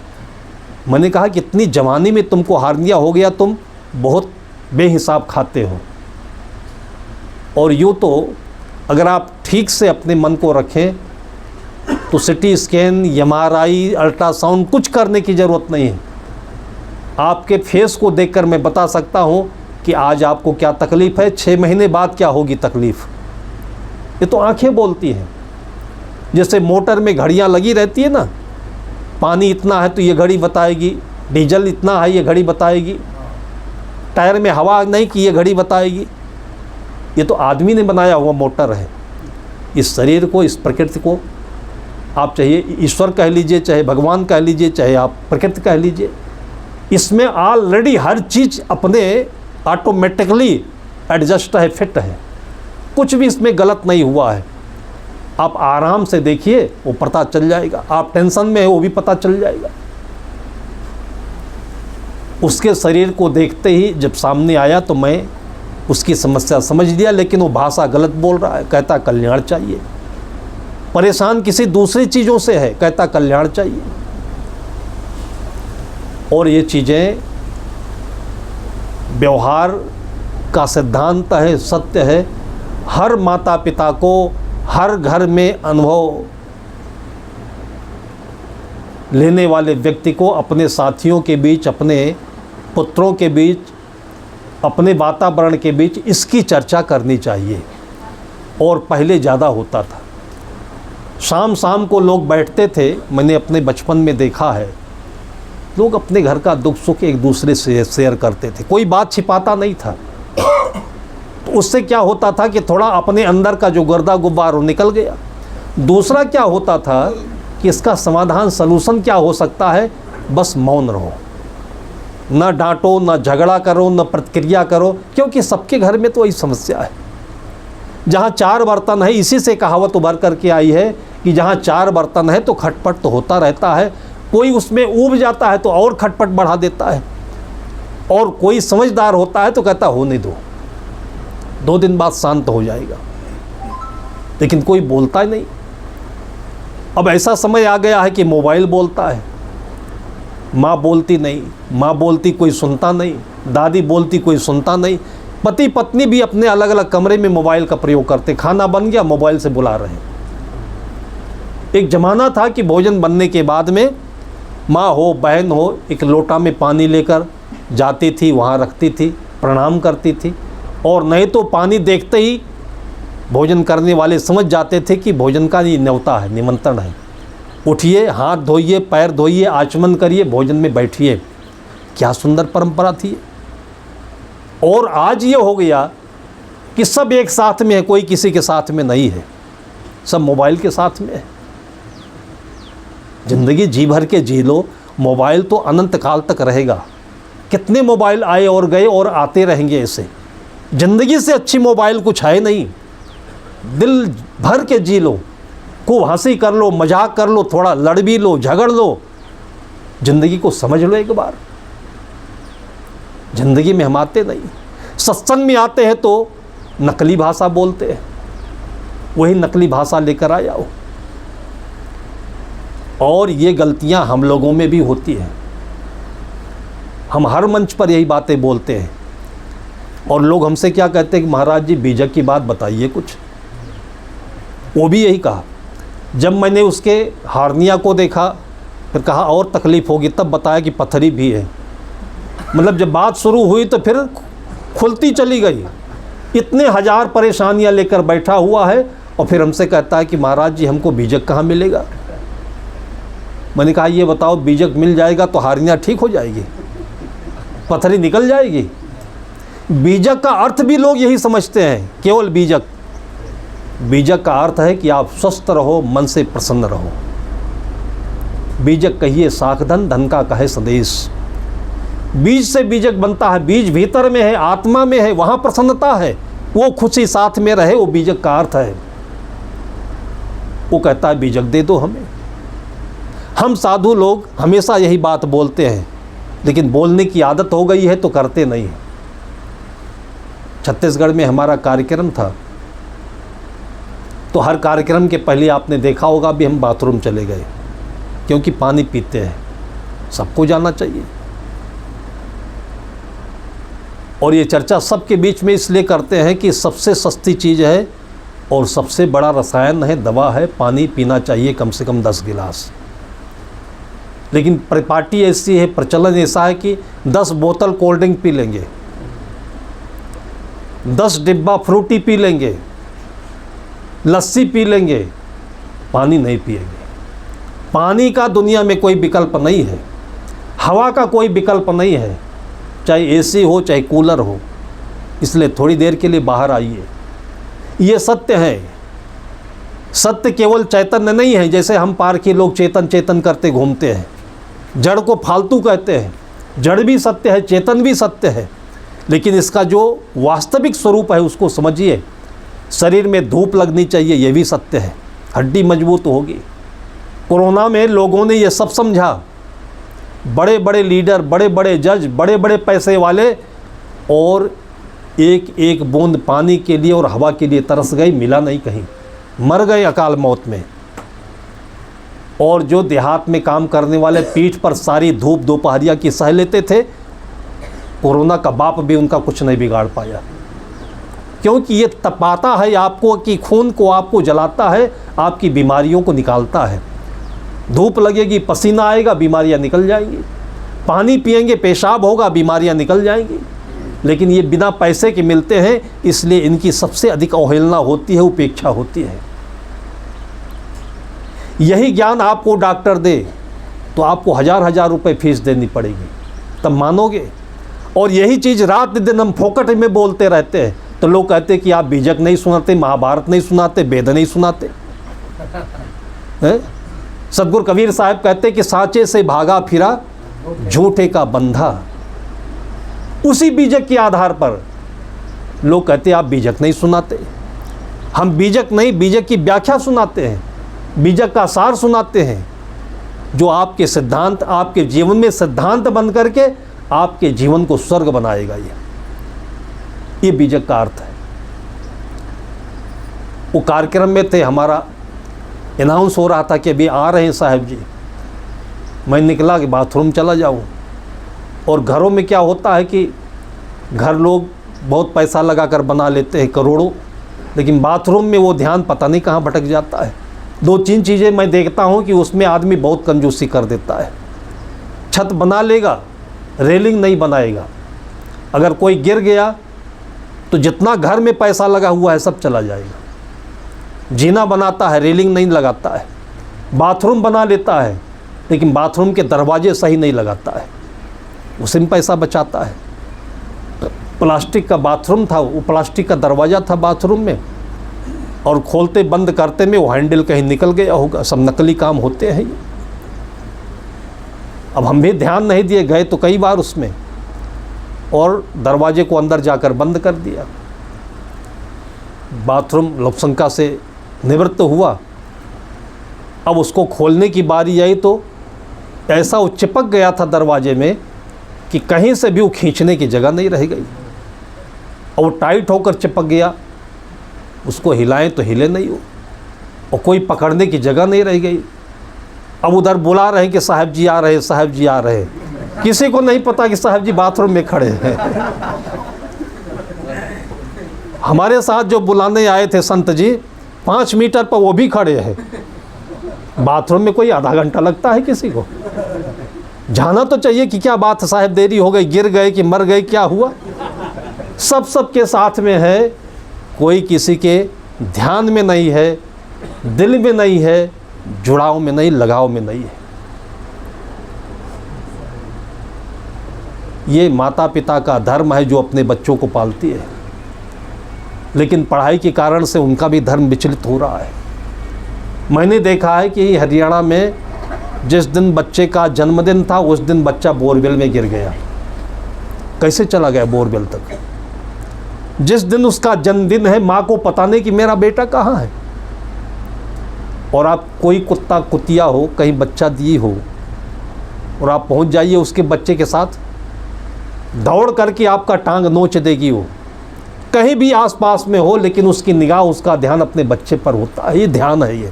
मैंने कहा कि इतनी जवानी में तुमको हार्निया हो गया, तुम बहुत बेहिसाब खाते हो। और यूँ तो अगर आप ठीक से अपने मन को रखें तो सिटी स्कैन, MRI, अल्ट्रासाउंड कुछ करने की ज़रूरत नहीं है। आपके फेस को देखकर मैं बता सकता हूँ कि आज आपको क्या तकलीफ़ है, 6 महीने बाद क्या होगी तकलीफ़। ये तो आंखें बोलती हैं। जैसे मोटर में घड़ियाँ लगी रहती है ना, पानी इतना है तो ये घड़ी बताएगी, डीजल इतना है ये घड़ी बताएगी, टायर में हवा नहीं कि ये घड़ी बताएगी, ये तो आदमी ने बनाया हुआ मोटर है। इस शरीर को, इस प्रकृति को आप चाहिए ईश्वर कह लीजिए, चाहे भगवान कह लीजिए, चाहे आप प्रकृति कह लीजिए, इसमें ऑलरेडी हर चीज़ अपने ऑटोमेटिकली एडजस्ट है, फिट है, कुछ भी इसमें गलत नहीं हुआ है। आप आराम से देखिए, वो पता चल जाएगा। आप टेंशन में है, वो भी पता चल जाएगा। उसके शरीर को देखते ही जब सामने आया तो मैं उसकी समस्या समझ लिया, लेकिन वो भाषा गलत बोल रहा है। कहता कल्याण चाहिए। परेशान किसी दूसरी चीज़ों से है, कहता कल्याण चाहिए। और ये चीज़ें व्यवहार का सिद्धांत है, सत्य है। हर माता पिता को हर घर में अनुभव लेने वाले व्यक्ति को अपने साथियों के बीच, अपने पुत्रों के बीच, अपने वातावरण के बीच इसकी चर्चा करनी चाहिए। और पहले ज़्यादा होता था। शाम शाम को लोग बैठते थे, मैंने अपने बचपन में देखा है, लोग अपने घर का दुख सुख एक दूसरे से शेयर करते थे, कोई बात छिपाता नहीं था। तो उससे क्या होता था कि थोड़ा अपने अंदर का जो गर्दा गुब्बार वो निकल गया। दूसरा क्या होता था कि इसका समाधान, सलूशन क्या हो सकता है, बस मौन रहो, न डांटो, न झगड़ा करो, न प्रतिक्रिया करो, क्योंकि सबके घर में तो वही समस्या है। जहाँ चार बर्तन है, इसी से कहावत उभर करके आई है कि जहाँ चार बर्तन है तो खटपट तो होता रहता है। कोई उसमें ऊब जाता है तो और खटपट बढ़ा देता है, और कोई समझदार होता है तो कहता होने दो, 2 दिन बाद शांत हो जाएगा। लेकिन कोई बोलता ही नहीं। अब ऐसा समय आ गया है कि मोबाइल बोलता है, माँ बोलती नहीं, माँ बोलती कोई सुनता नहीं, दादी बोलती कोई सुनता नहीं, पति पत्नी भी अपने अलग अलग कमरे में मोबाइल का प्रयोग करते, खाना बन गया मोबाइल से बुला रहे हैं। एक ज़माना था कि भोजन बनने के बाद में माँ हो, बहन हो, एक लोटा में पानी लेकर जाती थी, वहाँ रखती थी, प्रणाम करती थी, और नहीं तो पानी देखते ही भोजन करने वाले समझ जाते थे कि भोजन का ये न्योता है, निमंत्रण है, उठिए, हाथ धोइए, पैर धोइए, आचमन करिए, भोजन में बैठिए। क्या सुंदर परंपरा थी। और आज ये हो गया कि सब एक साथ में है, कोई किसी के साथ में नहीं है, सब मोबाइल के साथ में है। ज़िंदगी जी भर के जी लो, मोबाइल तो अनंत काल तक रहेगा। कितने मोबाइल आए और गए और आते रहेंगे ऐसे। ज़िंदगी से अच्छी मोबाइल कुछ है नहीं। दिल भर के जी लो, खूब हंसी कर लो, मजाक कर लो, थोड़ा लड़ भी लो, झगड़ लो, ज़िंदगी को समझ लो एक बार। ज़िंदगी में हम आते नहीं, सत्संग में आते हैं तो नकली भाषा बोलते हैं, वही नकली भाषा लेकर आ जाओ। और ये गलतियां हम लोगों में भी होती हैं। हम हर मंच पर यही बातें बोलते हैं, और लोग हमसे क्या कहते हैं कि महाराज जी बीजक की बात बताइए कुछ। वो भी यही कहा। जब मैंने उसके हार्निया को देखा, फिर कहा और तकलीफ़ होगी, तब बताया कि पथरी भी है। मतलब जब बात शुरू हुई तो फिर खुलती चली गई। इतने हजार परेशानियां लेकर बैठा हुआ है, और फिर हमसे कहता है कि महाराज जी हमको बीजक कहाँ मिलेगा। मैंने कहा ये बताओ, बीजक मिल जाएगा तो हार्निया ठीक हो जाएगी, पथरी निकल जाएगी। बीजक का अर्थ भी लोग यही समझते हैं, केवल बीजक। बीजक का अर्थ है कि आप स्वस्थ रहो, मन से प्रसन्न रहो। बीजक कहिए साखधन, धन का कहे संदेश। बीज से बीजक बनता है, बीज भीतर में है, आत्मा में है, वहाँ प्रसन्नता है, वो खुशी साथ में रहे, वो बीजक का अर्थ है। वो कहता है बीजक दे दो हमें। हम साधु लोग हमेशा यही बात बोलते हैं, लेकिन बोलने की आदत हो गई है तो करते नहीं हैं। छत्तीसगढ़ में हमारा कार्यक्रम था, तो हर कार्यक्रम के पहले आपने देखा होगा भी हम बाथरूम चले गए, क्योंकि पानी पीते हैं, सबको जाना चाहिए। और ये चर्चा सबके बीच में इसलिए करते हैं कि सबसे सस्ती चीज़ है और सबसे बड़ा रसायन है, दवा है, पानी पीना चाहिए कम से कम 10 गिलास। लेकिन परिपाटी ऐसी है, प्रचलन ऐसा है कि 10 बोतल कोल्ड ड्रिंक पी लेंगे, 10 डिब्बा फ्रूटी पी लेंगे, लस्सी पी लेंगे, पानी नहीं पिएंगे। पानी का दुनिया में कोई विकल्प नहीं है, हवा का कोई विकल्प नहीं है, चाहे एसी हो चाहे कूलर हो, इसलिए थोड़ी देर के लिए बाहर आइए। ये सत्य है। सत्य केवल चैतन्य नहीं है, जैसे हम पार्क के लोग चेतन चेतन करते घूमते हैं, जड़ को फालतू कहते हैं। जड़ भी सत्य है, चेतन भी सत्य है, लेकिन इसका जो वास्तविक स्वरूप है उसको समझिए। शरीर में धूप लगनी चाहिए, ये भी सत्य है, हड्डी मजबूत होगी। कोरोना में लोगों ने ये सब समझा, बड़े बड़े लीडर, बड़े बड़े जज, बड़े बड़े पैसे वाले, और एक एक बूंद पानी के लिए और हवा के लिए तरस गई, मिला नहीं कहीं, मर गए अकाल मौत में। और जो देहात में काम करने वाले पीठ पर सारी धूप दोपहरिया की सह लेते थे, कोरोना का बाप भी उनका कुछ नहीं बिगाड़ पाया, क्योंकि ये तपाता है आपको, कि खून को आपको जलाता है, आपकी बीमारियों को निकालता है। धूप लगेगी, पसीना आएगा, बीमारियां निकल जाएंगी। पानी पिएंगे, पेशाब होगा, बीमारियां निकल जाएंगी। लेकिन ये बिना पैसे के मिलते हैं, इसलिए इनकी सबसे अधिक अवहेलना होती है, उपेक्षा होती है। यही ज्ञान आपको डॉक्टर दे तो आपको हजार हजार रुपए फीस देनी पड़ेगी, तब मानोगे। और यही चीज़ रात दिन हम फोकट में बोलते रहते हैं, तो लोग कहते हैं कि आप बीजक नहीं सुनाते, महाभारत नहीं सुनाते, वेद नहीं सुनाते। सतगुरु कबीर साहब कहते हैं कि साँचे से भागा फिरा झूठे का बंधा। उसी बीजक के आधार पर लोग कहते हैं आप बीजक नहीं सुनाते। हम बीजक नहीं, बीजक की व्याख्या सुनाते हैं, बीजक का सार सुनाते हैं, जो आपके सिद्धांत, आपके जीवन में सिद्धांत बन करके आपके जीवन को स्वर्ग बनाएगा। ये बीजक का अर्थ है। वो कार्यक्रम में थे, हमारा अनाउंस हो रहा था कि अभी आ रहे हैं साहब जी। मैं निकला कि बाथरूम चला जाऊं, और घरों में क्या होता है कि घर लोग बहुत पैसा लगाकर बना लेते हैं, करोड़ों, लेकिन बाथरूम में वो ध्यान पता नहीं कहाँ भटक जाता है। दो तीन चीज़ें मैं देखता हूँ कि उसमें आदमी बहुत कंजूसी कर देता है। छत बना लेगा, रेलिंग नहीं बनाएगा। अगर कोई गिर गया तो जितना घर में पैसा लगा हुआ है सब चला जाएगा। जीना बनाता है, रेलिंग नहीं लगाता है। बाथरूम बना लेता है, लेकिन बाथरूम के दरवाजे सही नहीं लगाता है, उसी में पैसा बचाता है। प्लास्टिक का बाथरूम था, वो प्लास्टिक का दरवाज़ा था बाथरूम में, और खोलते बंद करते में वो हैंडल कहीं निकल गया होगा। सब नकली काम होते हैं ये। अब हम भी ध्यान नहीं दिए, गए तो कई बार उसमें, और दरवाजे को अंदर जाकर बंद कर दिया। बाथरूम लोकसंख्या से निवृत्त हुआ। अब उसको खोलने की बारी आई तो ऐसा वो चिपक गया था दरवाजे में कि कहीं से भी वो खींचने की जगह नहीं रह गई, और वो टाइट होकर चिपक गया। उसको हिलाएं तो हिले नहीं हो, और कोई पकड़ने की जगह नहीं रह गई। अब उधर बुला रहे हैं कि साहब जी आ रहे, साहब जी आ रहे। किसी को नहीं पता कि साहब जी बाथरूम में खड़े हैं। हमारे साथ जो बुलाने आए थे संत जी, 5 मीटर पर वो भी खड़े हैं। बाथरूम में कोई आधा घंटा लगता है किसी को? जाना तो चाहिए कि क्या बात है साहब, देरी हो गई, गिर गए कि मर गए, क्या हुआ? सब के साथ में है, कोई किसी के ध्यान में नहीं है, दिल में नहीं है, जुड़ाव में नहीं, लगाव में नहीं है। ये माता पिता का धर्म है जो अपने बच्चों को पालती है, लेकिन पढ़ाई के कारण से उनका भी धर्म विचलित हो रहा है। मैंने देखा है कि हरियाणा में जिस दिन बच्चे का जन्मदिन था उस दिन बच्चा बोरवेल में गिर गया। कैसे चला गया बोरवेल तक? जिस दिन उसका जन्मदिन है माँ को पता नहीं कि मेरा बेटा कहाँ है। और आप कोई कुत्ता कुतिया हो, कहीं बच्चा दी हो, और आप पहुँच जाइए उसके बच्चे के साथ, दौड़ करके आपका टांग नोच देगी वो, कहीं भी आसपास में हो, लेकिन उसकी निगाह, उसका ध्यान अपने बच्चे पर होता है। ये ध्यान है ये।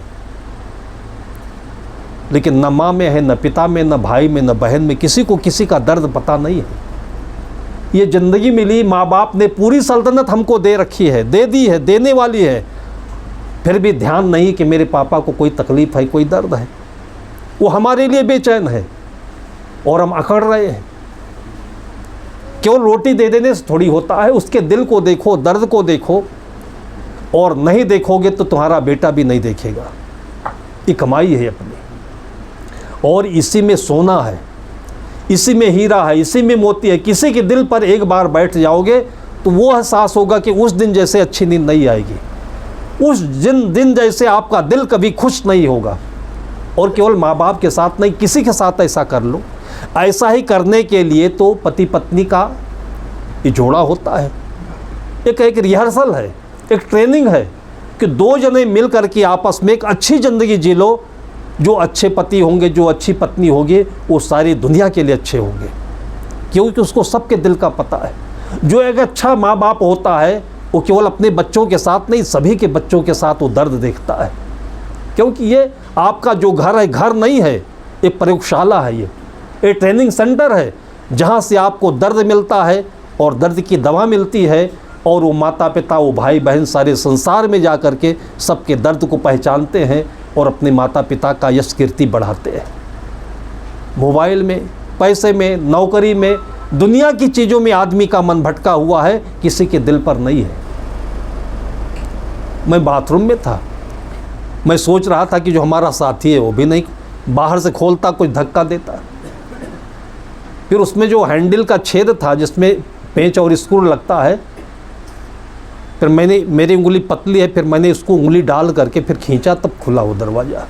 लेकिन न माँ में है, न पिता में, न भाई में, न बहन में, किसी को किसी का दर्द पता नहीं है। ये ज़िंदगी मिली, माँ बाप ने पूरी सल्तनत हमको दे रखी है, दे दी है, देने वाली है, फिर भी ध्यान नहीं कि मेरे पापा को कोई तकलीफ़ है, कोई दर्द है। वो हमारे लिए बेचैन है और हम अकड़ रहे हैं। केवल रोटी दे देने से थोड़ी होता है, उसके दिल को देखो, दर्द को देखो, और नहीं देखोगे तो तुम्हारा बेटा भी नहीं देखेगा। ये कमाई है अपनी, और इसी में सोना है, इसी में हीरा है, इसी में मोती है। किसी के दिल पर एक बार बैठ जाओगे तो वो एहसास होगा कि उस दिन जैसे अच्छी नींद नहीं आएगी, उस दिन जैसे आपका दिल कभी खुश नहीं होगा। और केवल माँ बाप के साथ नहीं, किसी के साथ ऐसा कर लो। ऐसा ही करने के लिए तो पति पत्नी का ये जोड़ा होता है, एक रिहर्सल है, एक ट्रेनिंग है कि दो जने मिल करके आपस में एक अच्छी ज़िंदगी जी लो। जो अच्छे पति होंगे, जो अच्छी पत्नी होगी, वो सारी दुनिया के लिए अच्छे होंगे, क्योंकि उसको सबके दिल का पता है। जो एक अच्छा माँ बाप होता है वो केवल अपने बच्चों के साथ नहीं, सभी के बच्चों के साथ वो दर्द देखता है। क्योंकि ये आपका जो घर है, घर नहीं है, एक प्रयोगशाला है, ये ट्रेनिंग सेंटर है, जहाँ से आपको दर्द मिलता है और दर्द की दवा मिलती है। और वो माता पिता, वो भाई बहन सारे संसार में जा कर के सबके दर्द को पहचानते हैं और अपने माता पिता का यश कीर्ति बढ़ाते हैं। मोबाइल में, पैसे में, नौकरी में, दुनिया की चीज़ों में आदमी का मन भटका हुआ है, किसी के दिल पर नहीं है। मैं बाथरूम में था, मैं सोच रहा था कि जो हमारा साथी है वो भी नहीं बाहर से खोलता, कुछ धक्का देता। फिर उसमें जो हैंडल का छेद था जिसमें पेंच और स्क्रू लगता है, फिर मेरी उंगली पतली है, फिर मैंने उसको उंगली डाल करके फिर खींचा, तब खुला वो दरवाज़ा।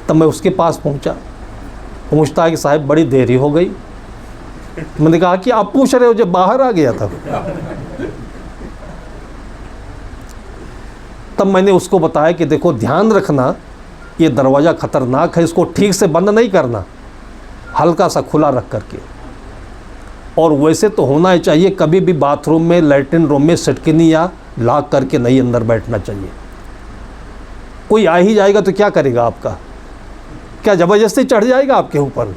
तब मैं उसके पास पहुंचता है कि साहब बड़ी देरी हो गई। मैंने कहा कि आप पूछ रहे हो, जब बाहर आ गया था। तब मैंने उसको बताया कि देखो ध्यान रखना, ये दरवाज़ा ख़तरनाक है, इसको ठीक से बंद नहीं करना, हल्का सा खुला रख करके। और वैसे तो होना ही चाहिए, कभी भी बाथरूम में, लैट्रिन रूम में सिटकिनी या लॉक करके नहीं अंदर बैठना चाहिए। कोई आ ही जाएगा तो क्या करेगा आपका? क्या ज़बरदस्ती चढ़ जाएगा आपके ऊपर?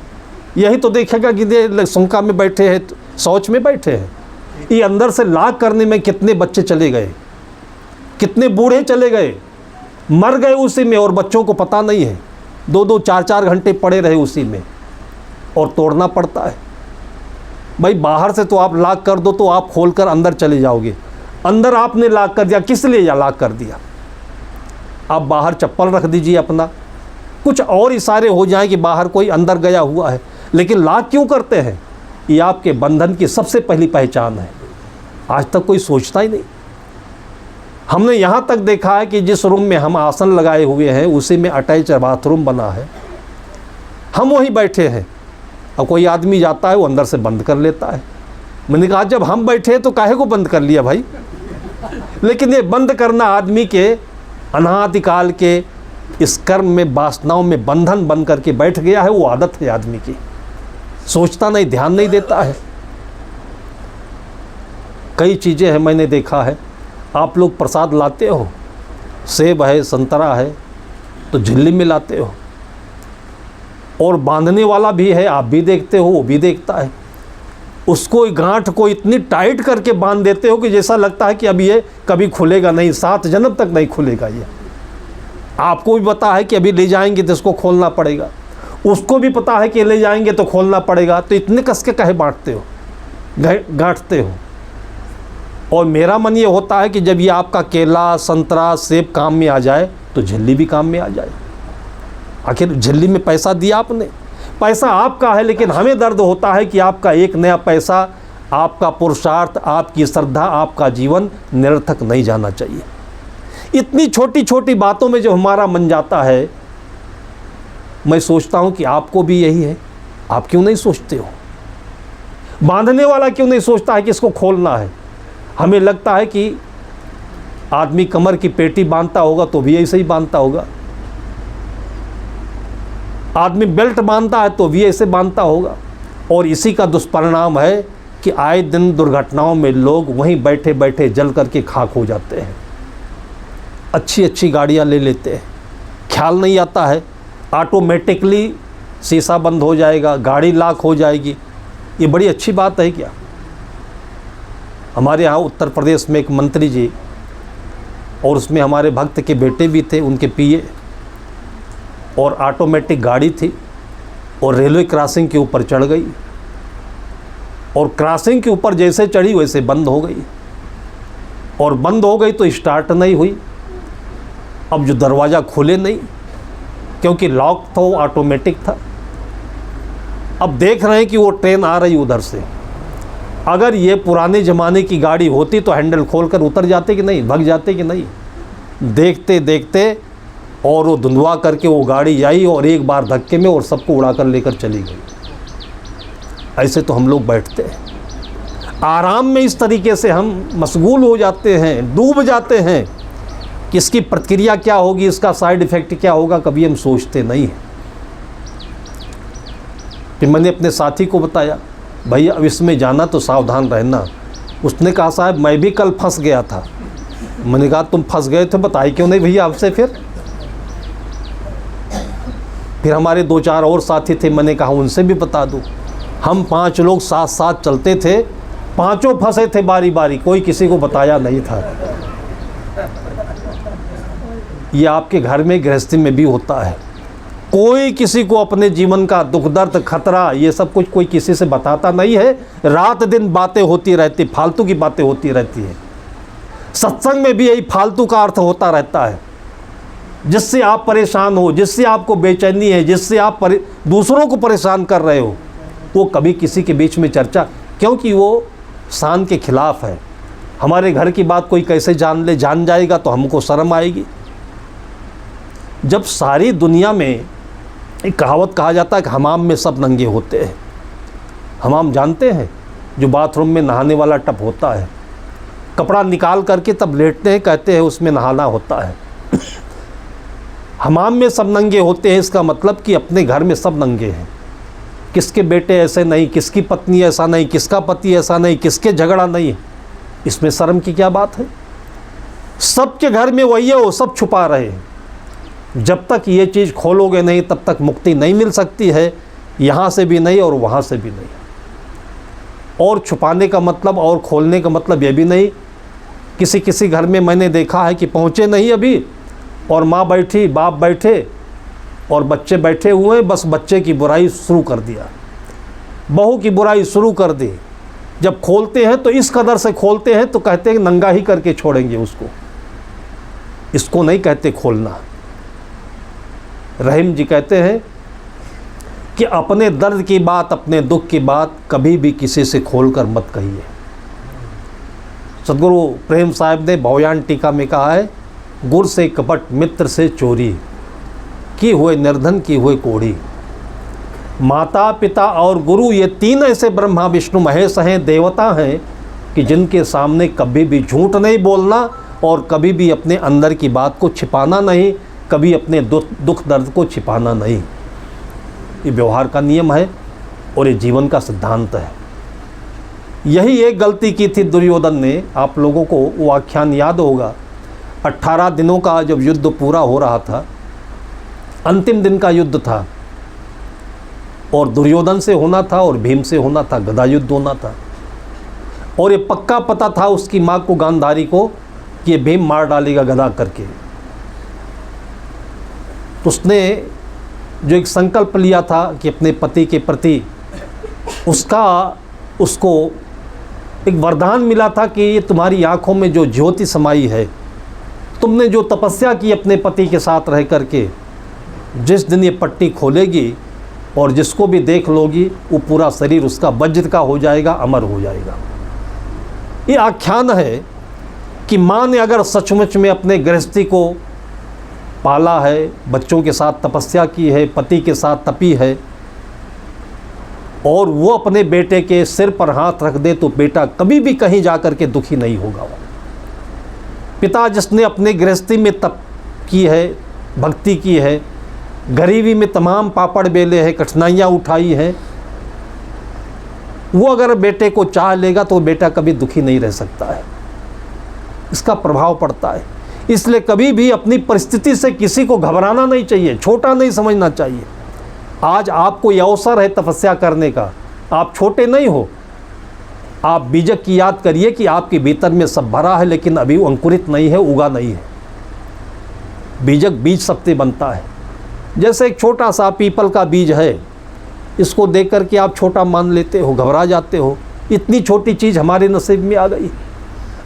यही तो देखेगा कि ये सुनका में बैठे हैं, शौच में बैठे हैं। ये अंदर से लॉक करने में कितने बच्चे चले गए, कितने बूढ़े चले गए, मर गए उसी में, और बच्चों को पता नहीं है। 2-2, 4-4 घंटे पड़े रहे उसी में, और तोड़ना पड़ता है। भाई बाहर से तो आप लॉक कर दो तो आप खोलकर अंदर चले जाओगे, अंदर आपने लॉक कर दिया, किस लिए या लॉक कर दिया? आप बाहर चप्पल रख दीजिए अपना, कुछ और इशारे हो जाए कि बाहर कोई अंदर गया हुआ है। लेकिन लॉक क्यों करते हैं? ये आपके बंधन की सबसे पहली पहचान है। आज तक कोई सोचता ही नहीं। हमने यहाँ तक देखा है कि जिस रूम में हम आसन लगाए हुए हैं उसी में अटैच बाथरूम बना है, हम वहीं बैठे हैं, और कोई आदमी जाता है वो अंदर से बंद कर लेता है। मैंने कहा जब हम बैठे तो काहे को बंद कर लिया भाई? लेकिन ये बंद करना आदमी के अनादिकाल के इस कर्म में, वासनाओं में बंधन बन करके बैठ गया है। वो आदत है आदमी की, सोचता नहीं, ध्यान नहीं देता है। कई चीज़ें हैं, मैंने देखा है, आप लोग प्रसाद लाते हो, सेब है, संतरा है, तो झिल्ली में लाते हो, और बांधने वाला भी है, आप भी देखते हो, वो भी देखता है। उसको गांठ को इतनी टाइट करके बांध देते हो कि जैसा लगता है कि अब ये कभी खुलेगा नहीं, 7 जन्म तक नहीं खुलेगा ये। आपको भी पता है कि अभी ले जाएंगे तो इसको खोलना पड़ेगा, उसको भी पता है कि ले जाएंगे तो खोलना पड़ेगा, तो इतने कस के काहे बांटते हो, गांठते हो? और मेरा मन ये होता है कि जब ये आपका केला, संतरा, सेब काम में आ जाए तो झिल्ली भी काम में आ जाए। आखिर झिल्ली में पैसा दिया आपने, पैसा आपका है, लेकिन हमें दर्द होता है कि आपका एक नया पैसा, आपका पुरुषार्थ, आपकी श्रद्धा, आपका जीवन निरर्थक नहीं जाना चाहिए। इतनी छोटी छोटी बातों में जो हमारा मन जाता है, मैं सोचता हूँ कि आपको भी यही है। आप क्यों नहीं सोचते हो? बांधने वाला क्यों नहीं सोचता है कि इसको खोलना है? हमें लगता है कि आदमी कमर की पेटी बांधता होगा तो भी ऐसे ही बांधता होगा, आदमी बेल्ट बांधता है तो भी ऐसे बांधता होगा। और इसी का दुष्परिणाम है कि आए दिन दुर्घटनाओं में लोग वहीं बैठे बैठे जल करके खाक हो जाते हैं। अच्छी अच्छी गाड़ियां ले लेते हैं, ख्याल नहीं आता है, ऑटोमेटिकली शीशा बंद हो जाएगा, गाड़ी लॉक हो जाएगी। ये बड़ी अच्छी बात है क्या? हमारे यहाँ उत्तर प्रदेश में एक मंत्री जी, और उसमें हमारे भक्त के बेटे भी थे, उनके पीए, और ऑटोमेटिक गाड़ी थी, और रेलवे क्रॉसिंग के ऊपर चढ़ गई, और क्रॉसिंग के ऊपर जैसे चढ़ी वैसे बंद हो गई, और बंद हो गई तो स्टार्ट नहीं हुई। अब जो दरवाज़ा खुले नहीं, क्योंकि लॉक था वो ऑटोमेटिक था। अब देख रहे हैं कि वो ट्रेन आ रही उधर से। अगर ये पुराने ज़माने की गाड़ी होती तो हैंडल खोलकर उतर जाते कि नहीं, भग जाते कि नहीं। देखते देखते और वो धुंधवा करके वो गाड़ी आई और एक बार धक्के में और सबको उड़ाकर लेकर चली गई। ऐसे तो हम लोग बैठते हैं आराम में, इस तरीके से हम मशगूल हो जाते हैं, डूब जाते हैं कि इसकी प्रतिक्रिया क्या होगी, इसका साइड इफ़ेक्ट क्या होगा, कभी हम सोचते नहीं हैं। फिर मैंने अपने साथी को बताया, भाई अब इसमें जाना तो सावधान रहना। उसने कहा साहब मैं भी कल फंस गया था। मैंने कहा तुम फंस गए थे, बताए क्यों नहीं भैया आपसे। फिर हमारे 2-4 और साथी थे, मैंने कहा उनसे भी बता दूँ। हम 5 लोग साथ साथ चलते थे, 5 फंसे थे बारी बारी, कोई किसी को बताया नहीं था। ये आपके घर में गृहस्थी में भी होता है, कोई किसी को अपने जीवन का दुख दर्द खतरा ये सब कुछ कोई किसी से बताता नहीं है। रात दिन बातें होती रहती, फालतू की बातें होती रहती है। सत्संग में भी यही फालतू का अर्थ होता रहता है, जिससे आप परेशान हो, जिससे आपको बेचैनी है, जिससे आप दूसरों को परेशान कर रहे हो, वो कभी किसी के बीच में चर्चा, क्योंकि वो शान के खिलाफ है। हमारे घर की बात कोई कैसे जान जाएगा तो हमको शर्म आएगी। जब सारी दुनिया में एक कहावत कहा जाता है कि हमाम में सब नंगे होते हैं। हमाम जानते हैं, जो बाथरूम में नहाने वाला टब होता है, कपड़ा निकाल करके तब लेटते हैं, कहते हैं उसमें नहाना होता है। हमाम में सब नंगे होते हैं, इसका मतलब कि अपने घर में सब नंगे हैं। किसके बेटे ऐसे नहीं, किसकी पत्नी ऐसा नहीं, किसका पति ऐसा नहीं, किसके झगड़ा नहीं, इसमें शर्म की क्या बात है। सबके घर में वही है, वो सब छुपा रहे हैं। जब तक ये चीज़ खोलोगे नहीं तब तक मुक्ति नहीं मिल सकती है, यहाँ से भी नहीं और वहाँ से भी नहीं। और छुपाने का मतलब और खोलने का मतलब ये भी नहीं। किसी घर में मैंने देखा है कि पहुँचे नहीं अभी और माँ बैठी, बाप बैठे और बच्चे बैठे हुए हैं, बस बच्चे की बुराई शुरू कर दिया, बहू की बुराई शुरू कर दी। जब खोलते हैं तो इस कदर से खोलते हैं तो कहते हैं नंगा ही करके छोड़ेंगे उसको। इसको नहीं कहते खोलना। रहीम जी कहते हैं कि अपने दर्द की बात, अपने दुख की बात कभी भी किसी से खोलकर मत कहिए। सदगुरु प्रेम साहब ने भवयान टीका में कहा है, गुर से कपट मित्र से चोरी, की हुए निर्धन की हुए कोढ़ी। माता पिता और गुरु ये 3 ऐसे ब्रह्मा विष्णु महेश हैं, देवता हैं कि जिनके सामने कभी भी झूठ नहीं बोलना और कभी भी अपने अंदर की बात को छिपाना नहीं, कभी अपने दुख दर्द को छिपाना नहीं। ये व्यवहार का नियम है और ये जीवन का सिद्धांत है। यही एक गलती की थी दुर्योधन ने। आप लोगों को वो आख्यान याद होगा, 18 दिनों का जब युद्ध पूरा हो रहा था, अंतिम दिन का युद्ध था और दुर्योधन से होना था और भीम से होना था, गदा युद्ध होना था। और ये पक्का पता था उसकी माँ को, गांधारी को, कि ये भीम मार डालेगा गदा करके। तो उसने जो एक संकल्प लिया था कि अपने पति के प्रति उसको एक वरदान मिला था कि ये तुम्हारी आँखों में जो ज्योति समाई है, तुमने जो तपस्या की अपने पति के साथ रह करके, जिस दिन ये पट्टी खोलेगी और जिसको भी देख लोगी वो पूरा शरीर उसका वज्र का हो जाएगा, अमर हो जाएगा। ये आख्यान है कि माँ ने अगर सचमुच में अपने गृहस्थी को पाला है, बच्चों के साथ तपस्या की है, पति के साथ तपी है और वो अपने बेटे के सिर पर हाथ रख दे तो बेटा कभी भी कहीं जा कर के दुखी नहीं होगा। पिता जिसने अपने गृहस्थी में तप की है, भक्ति की है, गरीबी में तमाम पापड़ बेले हैं, कठिनाइयाँ उठाई हैं, वो अगर बेटे को चाह लेगा तो बेटा कभी दुखी नहीं रह सकता है। इसका प्रभाव पड़ता है। इसलिए कभी भी अपनी परिस्थिति से किसी को घबराना नहीं चाहिए, छोटा नहीं समझना चाहिए। आज आपको यह अवसर है तपस्या करने का, आप छोटे नहीं हो। आप बीजक की याद करिए कि आपके भीतर में सब भरा है लेकिन अभी वो अंकुरित नहीं है, उगा नहीं है। बीजक बीज सबसे बनता है। जैसे एक छोटा सा पीपल का बीज है, इसको देख कर के आप छोटा मान लेते हो, घबरा जाते हो, इतनी छोटी चीज़ हमारे नसीब में आ गई।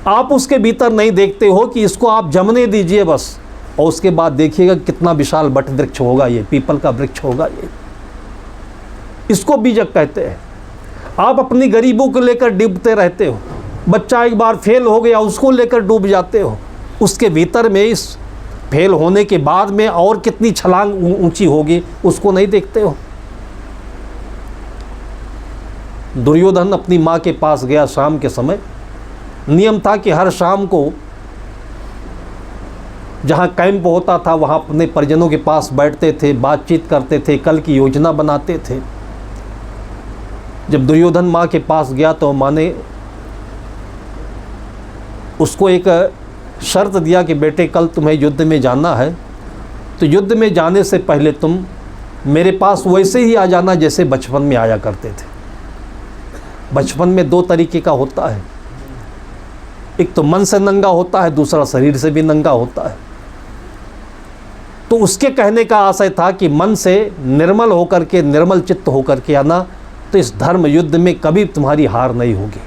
आप उसके भीतर नहीं देखते हो कि इसको आप जमने दीजिए बस, और उसके बाद देखिएगा कितना विशाल वट वृक्ष होगा, ये पीपल का वृक्ष होगा। ये इसको बीजक कहते हैं। आप अपनी गरीबों को लेकर डूबते रहते हो, बच्चा एक बार फेल हो गया उसको लेकर डूब जाते हो, उसके भीतर में इस फेल होने के बाद में और कितनी छलांग ऊंची होगी उसको नहीं देखते हो। दुर्योधन अपनी माँ के पास गया शाम के समय। नियम था कि हर शाम को जहाँ कैंप होता था वहाँ अपने परिजनों के पास बैठते थे, बातचीत करते थे, कल की योजना बनाते थे। जब दुर्योधन माँ के पास गया तो माँ ने उसको एक शर्त दिया कि बेटे कल तुम्हें युद्ध में जाना है, तो युद्ध में जाने से पहले तुम मेरे पास वैसे ही आ जाना जैसे बचपन में आया करते थे। बचपन में दो तरीके का होता है, एक तो मन से नंगा होता है, दूसरा शरीर से भी नंगा होता है। तो उसके कहने का आशय था कि मन से निर्मल होकर के, निर्मल चित्त होकर के आना, तो इस धर्म युद्ध में कभी तुम्हारी हार नहीं होगी,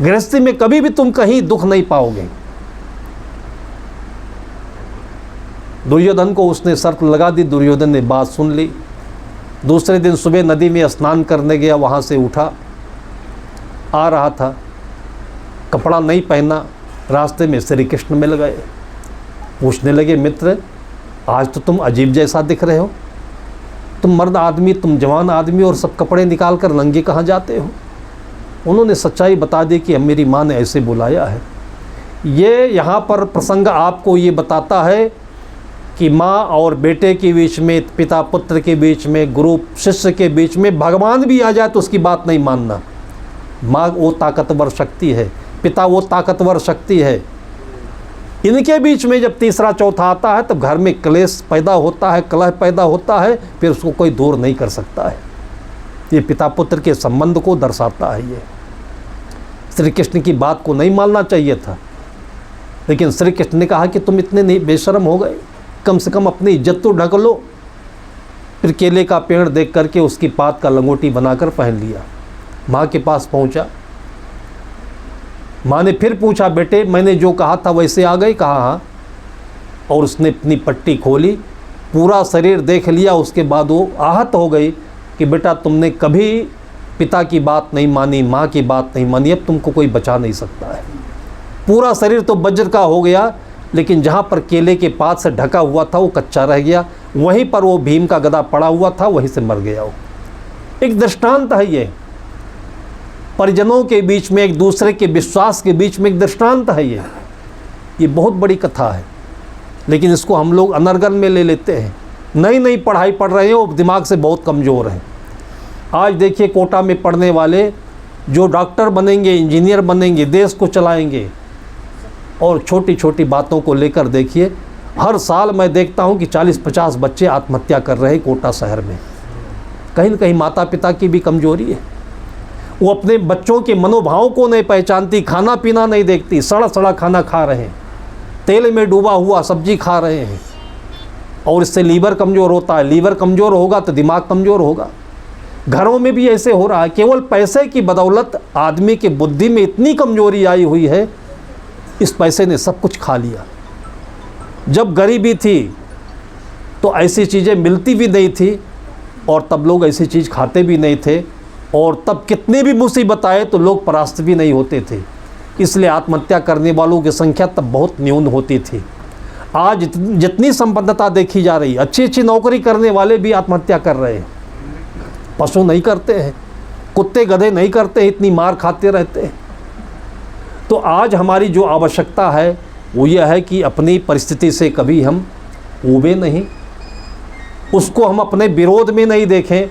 गृहस्थी में कभी भी तुम कहीं दुख नहीं पाओगे। दुर्योधन को उसने शर्त लगा दी, दुर्योधन ने बात सुन ली। दूसरे दिन सुबह नदी में स्नान करने गया, वहाँ से उठा, आ रहा था, कपड़ा नहीं पहना, रास्ते में श्री कृष्ण मिल गए। पूछने लगे, मित्र आज तो तुम अजीब जैसा दिख रहे हो, तुम मर्द आदमी, तुम जवान आदमी और सब कपड़े निकाल कर नंगे कहाँ जाते हो? उन्होंने सच्चाई बता दी कि मेरी माँ ने ऐसे बुलाया है। ये यहाँ पर प्रसंग आपको ये बताता है कि माँ और बेटे के बीच में, पिता पुत्र के बीच में, गुरु शिष्य के बीच में भगवान भी आ जाए तो उसकी बात नहीं मानना। माँ वो ताकतवर शक्ति है, पिता वो ताकतवर शक्ति है। इनके बीच में जब तीसरा चौथा आता है तब घर में क्लेश पैदा होता है, कलह पैदा होता है, फिर उसको कोई दूर नहीं कर सकता है। ये पिता पुत्र के संबंध को दर्शाता है। ये श्री कृष्ण की बात को नहीं मानना चाहिए था, लेकिन श्री कृष्ण ने कहा कि तुम इतने नहीं बेशर्म हो गए, कम से कम अपनी इज्जत तो ढक लो। फिर केले का पेड़ देख करके उसकी पात का लंगोटी बनाकर पहन लिया। माँ के पास पहुँचा, माँ ने फिर पूछा, बेटे मैंने जो कहा था वैसे आ गई? कहा हाँ। और उसने अपनी पट्टी खोली, पूरा शरीर देख लिया। उसके बाद वो आहत हो गई कि बेटा तुमने कभी पिता की बात नहीं मानी, माँ की बात नहीं मानी, अब तुमको कोई बचा नहीं सकता है। पूरा शरीर तो वज्र का हो गया, लेकिन जहाँ पर केले के पात से ढका हुआ था वो कच्चा रह गया। वहीं पर वो भीम का गदा पड़ा हुआ था, वहीं से मर गया वो। एक दृष्टांत है ये, परिजनों के बीच में, एक दूसरे के विश्वास के बीच में एक दृष्टांत है ये बहुत बड़ी कथा है। लेकिन इसको हम लोग अनर्गल में ले लेते हैं। नई नई पढ़ाई पढ़ रहे हैं और दिमाग से बहुत कमज़ोर हैं। आज देखिए कोटा में पढ़ने वाले जो डॉक्टर बनेंगे, इंजीनियर बनेंगे, देश को चलाएंगे, और छोटी छोटी बातों को लेकर देखिए हर साल मैं देखता हूं कि 40-50 बच्चे आत्महत्या कर रहे हैं कोटा शहर में। कहीं न कहीं माता पिता की भी कमजोरी है। वो अपने बच्चों के मनोभाव को नहीं पहचानती, खाना पीना नहीं देखती, सड़ा सड़ा खाना खा रहे हैं, तेल में डूबा हुआ सब्जी खा रहे हैं, और इससे लीवर कमज़ोर होता है। लीवर कमज़ोर होगा तो दिमाग कमज़ोर होगा। घरों में भी ऐसे हो रहा है। केवल पैसे की बदौलत आदमी की बुद्धि में इतनी कमज़ोरी आई हुई है, इस पैसे ने सब कुछ खा लिया। जब गरीबी थी तो ऐसी चीज़ें मिलती भी नहीं थी, और तब लोग ऐसी चीज़ खाते भी नहीं थे, और तब कितनी भी मुसीबत आए तो लोग परास्त भी नहीं होते थे। इसलिए आत्महत्या करने वालों की संख्या तब बहुत न्यून होती थी। आज जितनी संपन्नता देखी जा रही, अच्छी अच्छी नौकरी करने वाले भी आत्महत्या कर रहे हैं। पशु नहीं करते हैं, कुत्ते गधे नहीं करते हैं, इतनी मार खाते रहते हैं। तो आज हमारी जो आवश्यकता है वो यह है कि अपनी परिस्थिति से कभी हम ऊबे नहीं, उसको हम अपने विरोध में नहीं देखें,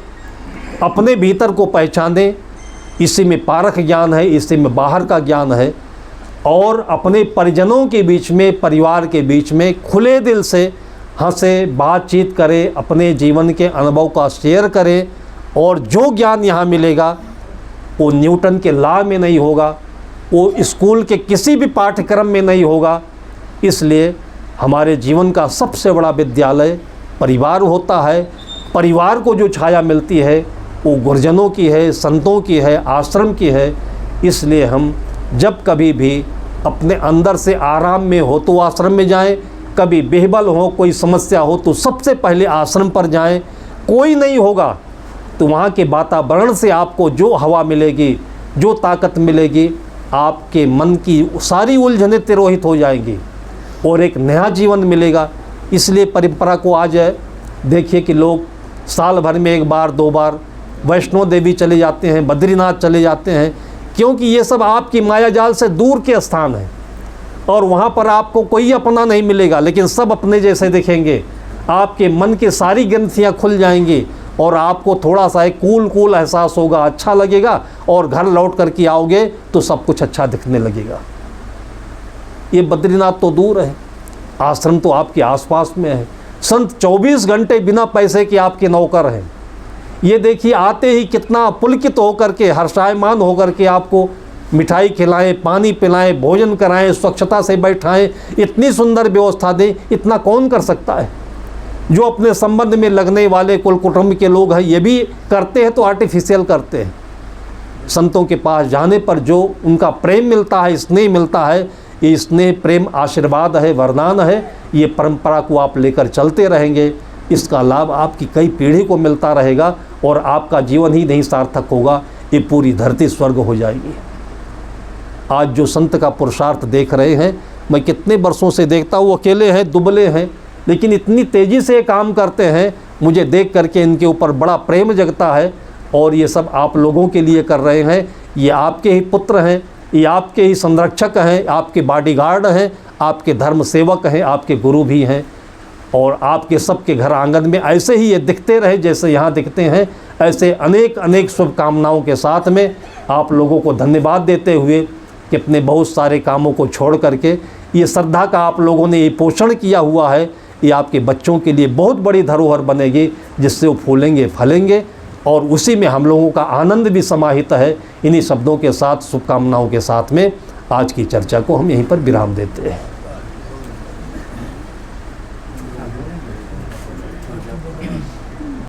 अपने भीतर को पहचानें। इसी में पारख ज्ञान है, इसी में बाहर का ज्ञान है, और अपने परिजनों के बीच में, परिवार के बीच में खुले दिल से हंसे, बातचीत करें, अपने जीवन के अनुभव का शेयर करें। और जो ज्ञान यहाँ मिलेगा वो न्यूटन के लॉ में नहीं होगा, वो स्कूल के किसी भी पाठ्यक्रम में नहीं होगा। इसलिए हमारे जीवन का सबसे बड़ा विद्यालय परिवार होता है। परिवार को जो छाया मिलती है वो गुरुजनों की है, संतों की है, आश्रम की है। इसलिए हम जब कभी भी अपने अंदर से आराम में हो तो आश्रम में जाएं, कभी बेहबल हो, कोई समस्या हो तो सबसे पहले आश्रम पर जाएं। कोई नहीं होगा, तो वहाँ के वातावरण से आपको जो हवा मिलेगी, जो ताकत मिलेगी, आपके मन की सारी उलझनें तिरोहित हो जाएंगी और एक नया जीवन मिलेगा। इसलिए परंपरा को आज देखिए कि लोग साल भर में 1 बार 2 बार वैष्णो देवी चले जाते हैं, बद्रीनाथ चले जाते हैं, क्योंकि ये सब आपकी माया जाल से दूर के स्थान हैं और वहाँ पर आपको कोई अपना नहीं मिलेगा, लेकिन सब अपने जैसे दिखेंगे। आपके मन की सारी ग्रंथियाँ खुल जाएंगी और आपको थोड़ा सा एक कूल एहसास होगा, अच्छा लगेगा और घर लौट कर के आओगे तो सब कुछ अच्छा दिखने लगेगा। ये बद्रीनाथ तो दूर है, आश्रम तो आपके आसपास में है। संत 24 घंटे बिना पैसे के आपके नौकर हैं। ये देखिए आते ही कितना पुलकित होकर के, हर्षायमान होकर के आपको मिठाई खिलाएं, पानी पिलाएं, भोजन कराएं, स्वच्छता से बैठाएं, इतनी सुंदर व्यवस्था दें। इतना कौन कर सकता है? जो अपने संबंध में लगने वाले कुल कुटुंब के लोग हैं ये भी करते हैं तो आर्टिफिशियल करते हैं। संतों के पास जाने पर जो उनका प्रेम मिलता है, स्नेह मिलता है, ये स्नेह प्रेम आशीर्वाद है, वरदान है। ये परंपरा को आप लेकर चलते रहेंगे, इसका लाभ आपकी कई पीढ़ी को मिलता रहेगा और आपका जीवन ही नहीं सार्थक होगा, ये पूरी धरती स्वर्ग हो जाएगी। आज जो संत का पुरुषार्थ देख रहे हैं, मैं कितने वर्षों से देखता हूँ, अकेले हैं, दुबले हैं, लेकिन इतनी तेज़ी से काम करते हैं, मुझे देख करके इनके ऊपर बड़ा प्रेम जगता है। और ये सब आप लोगों के लिए कर रहे हैं। ये आपके ही पुत्र हैं, ये आपके ही संरक्षक हैं, आपके बॉडीगार्ड हैं, आपके धर्म सेवक हैं, आपके गुरु भी हैं। और आपके सबके घर आंगन में ऐसे ही ये दिखते रहे जैसे यहाँ दिखते हैं। ऐसे अनेक अनेक शुभकामनाओं के साथ में आप लोगों को धन्यवाद देते हुए कि अपने बहुत सारे कामों को छोड़ करके ये श्रद्धा का आप लोगों ने ये पोषण किया हुआ है, ये आपके बच्चों के लिए बहुत बड़ी धरोहर बनेगी, जिससे वो फूलेंगे फलेंगे और उसी में हम लोगों का आनंद भी समाहित है। इन्हीं शब्दों के साथ, शुभकामनाओं के साथ में आज की चर्चा को हम यहीं पर विराम देते हैं।